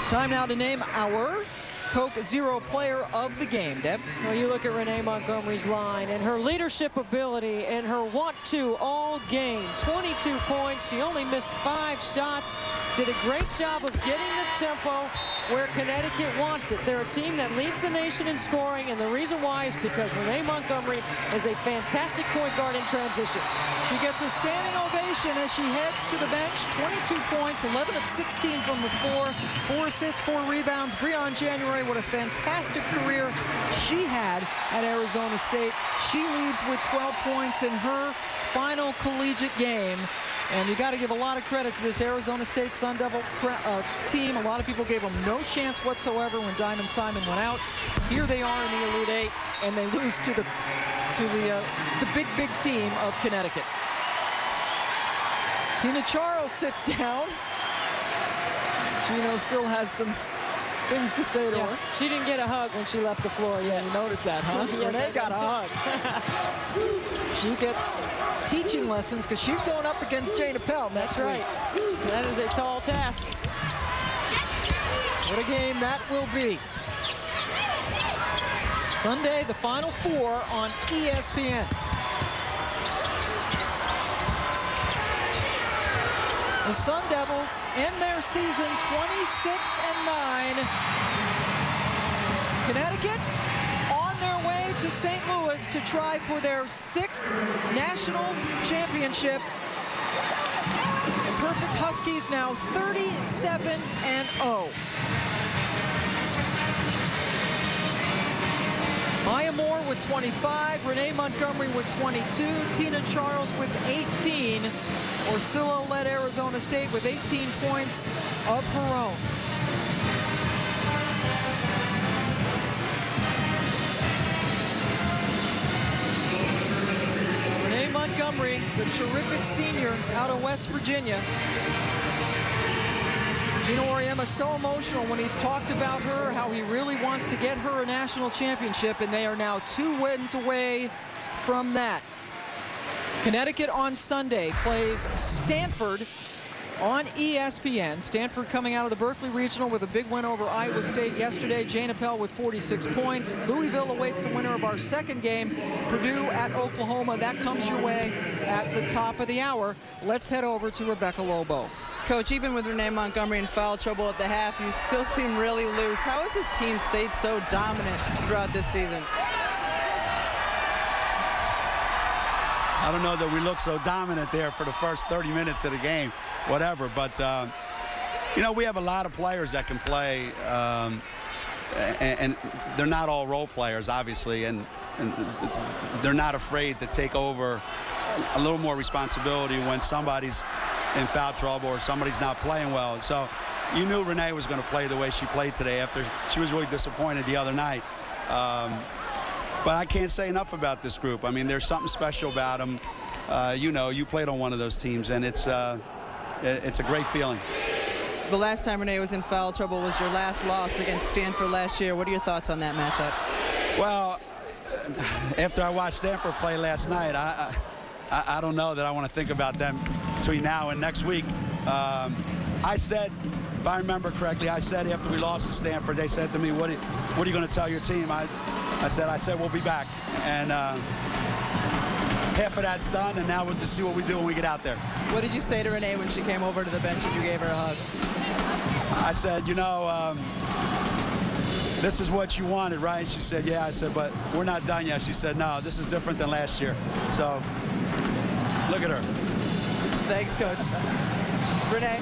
Time now to name our Coke Zero player of the game, Deb. Well, you look at Renee Montgomery's line and her leadership ability and her want-to all game. 22 points. She only missed 5 shots. Did a great job of getting the tempo where Connecticut wants it. They're a team that leads the nation in scoring, and the reason why is because Renee Montgomery is a fantastic point guard in transition. She gets a standing ovation as she heads to the bench. 22 points, 11 of 16 from the floor, 4 assists, 4 rebounds. Breon January, what a fantastic career she had at Arizona State. She leaves with 12 points in her final collegiate game. And you got to give a lot of credit to this Arizona State Sun Devil team. A lot of people gave them no chance whatsoever when Diamond Simon went out. Here they are in the Elite Eight, and they lose to the big team of Connecticut. Tina Charles sits down. Gino still has some things to say to her. She didn't get a hug when she left the floor yet. You noticed that, huh? Yes, Renee got a hug. She gets teaching lessons because she's going up against Jane Appel next week. That's right. That is a tall task. What a game that will be. Sunday, the Final Four on ESPN. The Sun Devils end their season 26-9. Connecticut on their way to St. Louis to try for their 6th national championship. The Perfect Huskies now 37-0. Maya Moore with 25, Renee Montgomery with 22, Tina Charles with 18. Ursula led Arizona State with 18 points of her own. Renee Montgomery, the terrific senior out of West Virginia. Gino Auriemma so emotional when he's talked about her, how he really wants to get her a national championship, and they are now 2 wins away from that. Connecticut on Sunday plays Stanford on ESPN. Stanford coming out of the Berkeley Regional with a big win over Iowa State yesterday. Jane Appel with 46 points. Louisville awaits the winner of our second game. Purdue at Oklahoma. That comes your way at the top of the hour. Let's head over to Rebecca Lobo. Coach, even with Renee Montgomery in foul trouble at the half, you still seem really loose. How has this team stayed so dominant throughout this season? I don't know that we look so dominant there for the first 30 minutes of the game, whatever. But, you know, we have a lot of players that can play. and they're not all role players, obviously, and they're not afraid to take over a little more responsibility when somebody's in foul trouble or somebody's not playing well. So you knew Renee was going to play the way she played today after she was really disappointed the other night. But I can't say enough about this group. I mean, there's something special about them. You know, you played on one of those teams, and it's a great feeling. The last time Renee was in foul trouble was your last loss against Stanford last year. What are your thoughts on that matchup? Well, after I watched Stanford play last night, I don't know that I want to think about them between now and next week. I said, if I remember correctly, I said after we lost to Stanford, they said to me, what are you going to tell your team? I said we'll be back. And half of that's done, and now we'll just see what we do when we get out there. What did you say to Renee when she came over to the bench and you gave her a hug? I said, you know, this is what you wanted, right? She said, yeah. I said, but we're not done yet. She said, no, this is different than last year. So look at her. Thanks, Coach. Renee,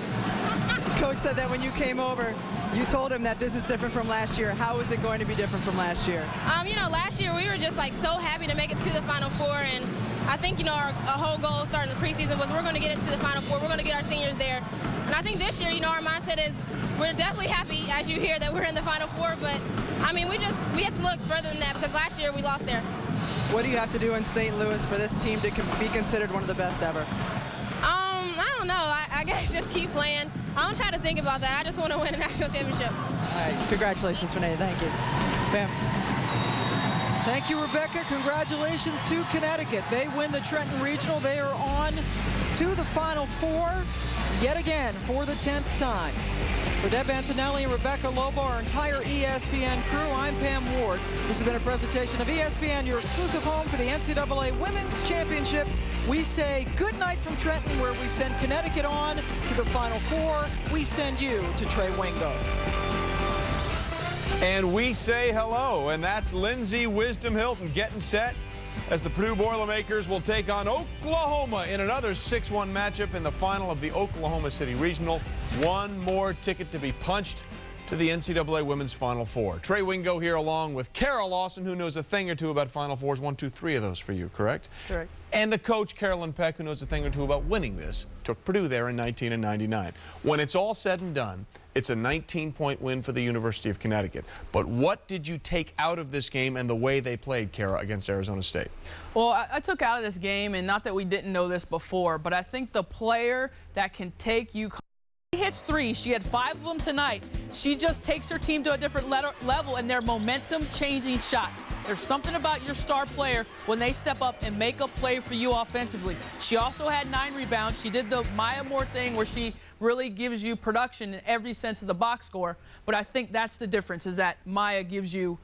Coach said that when you came over, you told him that this is different from last year. How is it going to be different from last year? You know, last year we were just like so happy to make it to the Final Four, and I think, you know, our whole goal starting the preseason was we're going to get it to the Final Four. We're going to get our seniors there. And I think this year, you know, our mindset is we're definitely happy, as you hear, that we're in the Final Four. But, I mean, we have to look further than that because last year we lost there. What do you have to do in St. Louis for this team to be considered one of the best ever? I don't know. I guess just keep playing. I don't try to think about that. I just want to win a national championship. All right. Congratulations, Renee. Thank you. Bam. Thank you, Rebecca. Congratulations to Connecticut. They win the Trenton Regional. They are on to the Final Four yet again for the 10th time. For Deb Antonelli and Rebecca Lobo, our entire ESPN crew, I'm Pam Ward. This has been a presentation of ESPN, your exclusive home for the NCAA Women's Championship. We say good night from Trenton, where we send Connecticut on to the Final Four. We send you to Trey Wingo. And we say hello, and that's Lindsay Wisdom Hilton getting set as the Purdue Boilermakers will take on Oklahoma in another 6-1 matchup in the final of the Oklahoma City Regional. One more ticket to be punched to the NCAA Women's Final Four. Trey Wingo here along with Kara Lawson, who knows a thing or two about Final Fours. 1, 2, 3 of those for you, correct? Correct. And the coach, Carolyn Peck, who knows a thing or two about winning this, took Purdue there in 1999. When it's all said and done, it's a 19-point win for the University of Connecticut. But what did you take out of this game and the way they played, Kara, against Arizona State? Well, I took out of this game, and not that we didn't know this before, but I think the player that can take UConn. She hits threes. She had 5 of them tonight. She just takes her team to a different level, and they're momentum-changing shots. There's something about your star player when they step up and make a play for you offensively. She also had 9 rebounds. She did the Maya Moore thing where she really gives you production in every sense of the box score. But I think that's the difference, is that Maya gives you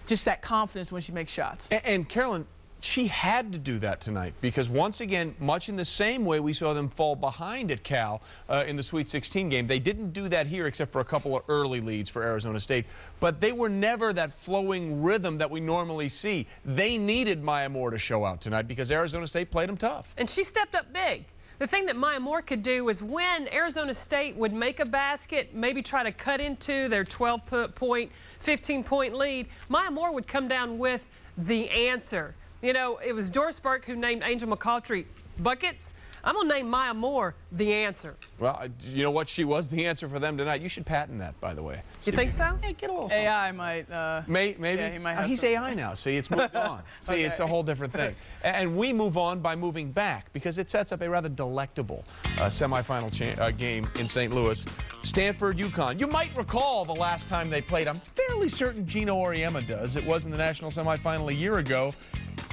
just that confidence when she makes shots. And Carolyn, she had to do that tonight because, once again, much in the same way we saw them fall behind at Cal in the Sweet 16 game. They didn't do that here except for a couple of early leads for Arizona State, but they were never that flowing rhythm that we normally see. They needed Maya Moore to show out tonight because Arizona State played them tough. And she stepped up big. The thing that Maya Moore could do was when Arizona State would make a basket, maybe try to cut into their 12-point, 15-point lead, Maya Moore would come down with the answer. You know, it was Doris Burke who named Angel McCaultrey buckets. I'm going to name Maya Moore the answer. Well, you know what? She was the answer for them tonight. You should patent that, by the way. You think so? Hey, get a little AI might. Maybe. Yeah, he might have he's AI now. See, it's moved on. See, Okay. It's a whole different thing. And we move on by moving back because it sets up a rather delectable semifinal game in St. Louis. Stanford, UConn. You might recall the last time they played. I'm fairly certain Gino Auriemma does. It was in the national semifinal a year ago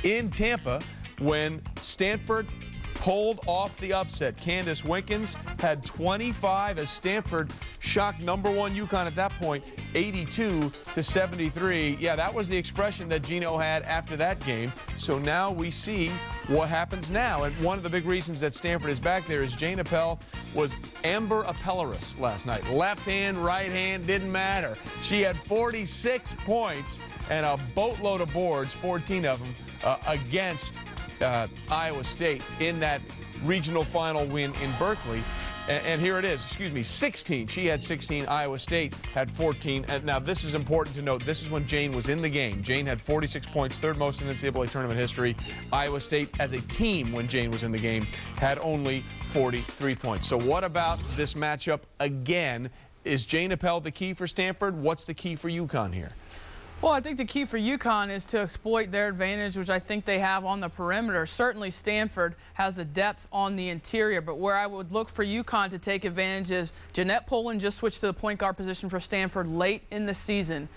in Tampa when Stanford pulled off the upset. Candace Winkins had 25 as Stanford shocked #1 UConn at that point, 82-73. Yeah, that was the expression that Gino had after that game. So now we see what happens now. And one of the big reasons that Stanford is back there is Jane Appel was Amber Appellerus last night. Left hand, right hand, didn't matter. She had 46 points and a boatload of boards, 14 of them, against Iowa State in that regional final win in Berkeley. And here it is, 16. She had 16. Iowa State had 14. And now this is important to note. This is when Jane was in the game. Jane had 46 points, third most in NCAA tournament history. Iowa State as a team when Jane was in the game had only 43 points. So what about this matchup again? Is Jane Appel the key for Stanford? What's the key for UConn here? Well, I think the key for UConn is to exploit their advantage, which I think they have on the perimeter. Certainly Stanford has the depth on the interior, but where I would look for UConn to take advantage is Jeanette Poland just switched to the point guard position for Stanford late in the season,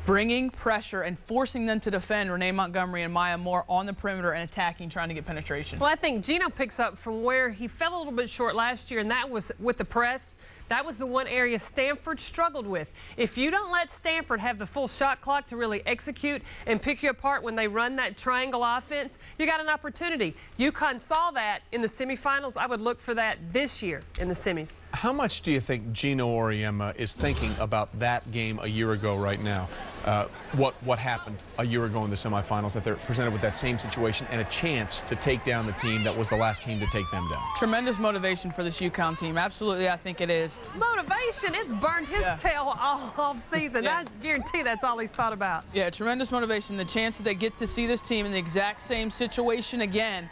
bringing pressure and forcing them to defend Renee Montgomery and Maya Moore on the perimeter and attacking, trying to get penetration. Well, I think Gino picks up from where he fell a little bit short last year, and that was with the press. That was the one area Stanford struggled with. If you don't let Stanford have the full shot clock to really execute and pick you apart when they run that triangle offense, you got an opportunity. UConn saw that in the semifinals. I would look for that this year in the semis. How much do you think Gino Auriemma is thinking about that game a year ago right now? What happened a year ago in the semifinals, that they're presented with that same situation and a chance to take down the team that was the last team to take them down? Tremendous motivation for this UConn team. Absolutely, I think it is. Motivation, it's burned his tail all off season. Yeah. I guarantee that's all he's thought about. Yeah, tremendous motivation. The chance that they get to see this team in the exact same situation again.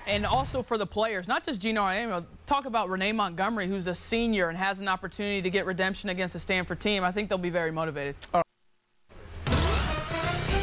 And also for the players, not just Gino Auriemma. Talk about Renee Montgomery, who's a senior and has an opportunity to get redemption against the Stanford team. I think they'll be very motivated.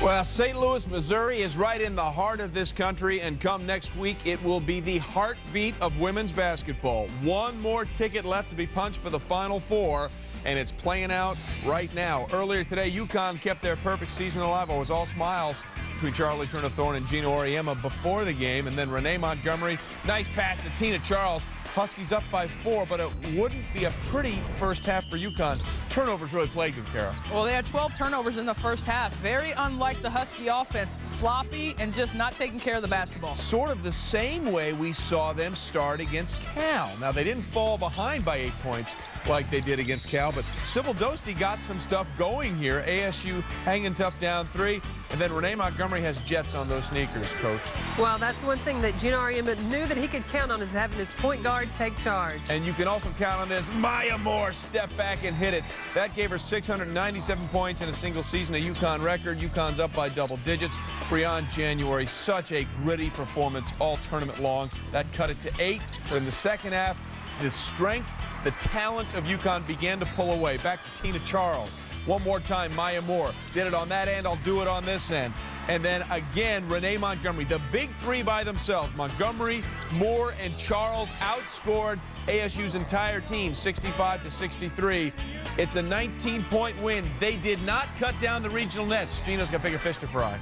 Well, St. Louis, Missouri is right in the heart of this country, and come next week, it will be the heartbeat of women's basketball. One more ticket left to be punched for the Final Four, and it's playing out right now. Earlier today, UConn kept their perfect season alive. It was all smiles between Charlie Turner-Thorne and Gino Auriemma before the game, and then Renee Montgomery, nice pass to Tina Charles. Huskies up by 4, but it wouldn't be a pretty first half for UConn. Turnovers really plagued them, Kara. Well, they had 12 turnovers in the first half. Very unlike the Husky offense. Sloppy and just not taking care of the basketball. Sort of the same way we saw them start against Cal. Now, they didn't fall behind by 8 points like they did against Cal, but Sybil Dostie got some stuff going here. ASU hanging tough down 3, and then Renee Montgomery has jets on those sneakers, Coach. Well, that's one thing that Gino Auriemma knew that he could count on, is having his point guard take charge. And you can also count on this. Maya Moore step back and hit it. That gave her 697 points in a single season, a UConn record. UConn's up by double digits. Beyond January, such a gritty performance all tournament long. That cut it to 8. But in the second half, the strength, the talent of UConn began to pull away. Back to Tina Charles. One more time, Maya Moore. Did it on that end, I'll do it on this end. And then again, Renee Montgomery. The big 3 by themselves. Montgomery, Moore, and Charles outscored ASU's entire team, 65-63. It's a 19-point win. They did not cut down the regional nets. Gino's got bigger fish to fry.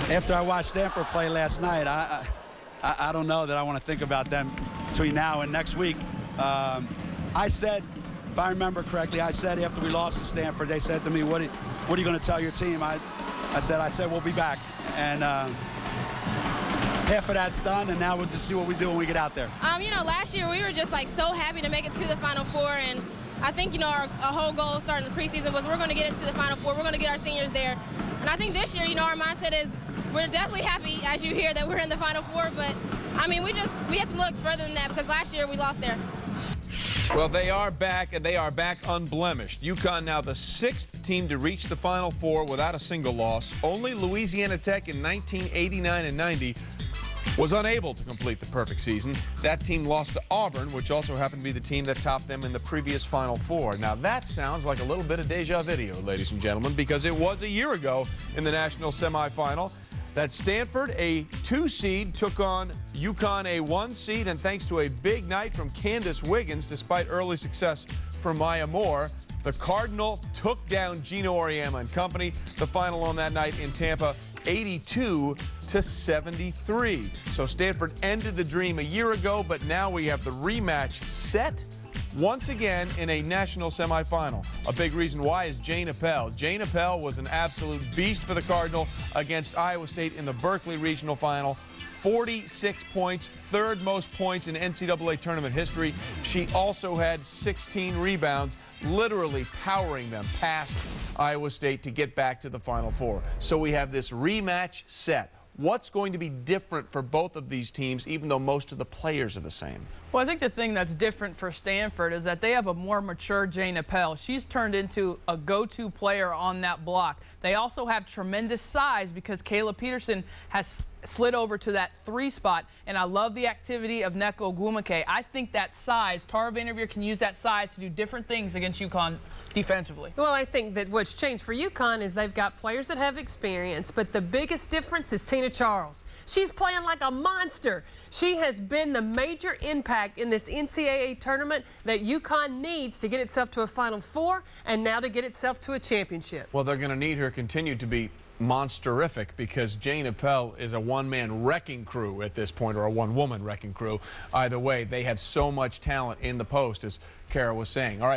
After I watched Stanford play last night, I don't know that I want to think about them between now and next week. I said, if I remember correctly, I said after we lost to Stanford, they said to me, what are you going to tell your team? I said we'll be back. And half of that's done, and now we'll just see what we do when we get out there. You know, last year we were just like so happy to make it to the Final Four, and I think, you know, our whole goal starting the preseason was we're going to get it to the Final Four. We're going to get our seniors there. And I think this year, you know, our mindset is we're definitely happy, as you hear, that we're in the Final Four, but I mean, we have to look further than that, because last year we lost there. Well, they are back, and they are back unblemished. UConn now the 6th team to reach the Final Four without a single loss. Only Louisiana Tech in 1989 and 90 was unable to complete the perfect season. That team lost to Auburn, which also happened to be the team that topped them in the previous Final Four. Now, that sounds like a little bit of deja video, ladies and gentlemen, because it was a year ago in the national semifinal that Stanford, a 2 seed, took on UConn, a 1 seed, and thanks to a big night from Candace Wiggins, despite early success from Maya Moore, the Cardinal took down Gino Auriemma and company. The final on that night in Tampa, 82-73. So Stanford ended the dream a year ago, but now we have the rematch set once again in a national semifinal. A big reason why is Jane Appel. Jane Appel was an absolute beast for the Cardinal against Iowa State in the Berkeley Regional Final. 46 points, 3rd most points in NCAA tournament history. She also had 16 rebounds, literally powering them past Iowa State to get back to the Final Four. So we have this rematch set. What's going to be different for both of these teams, even though most of the players are the same? Well, I think the thing that's different for Stanford is that they have a more mature Jane Appel. She's turned into a go-to player on that block. They also have tremendous size because Kayla Peterson has slid over to that 3 spot, and I love the activity of Neko Ogwumike. I think that size, Tara Vanderveer can use that size to do different things against UConn defensively. Well, I think that what's changed for UConn is they've got players that have experience, but the biggest difference is Tina Charles. She's playing like a monster. She has been the major impact in this NCAA tournament that UConn needs to get itself to a Final Four and now to get itself to a championship. Well, they're going to need her continue to be monsterific because Jane Appel is a one-man wrecking crew at this point, or a one-woman wrecking crew. Either way, they have so much talent in the post, as Kara was saying. All right.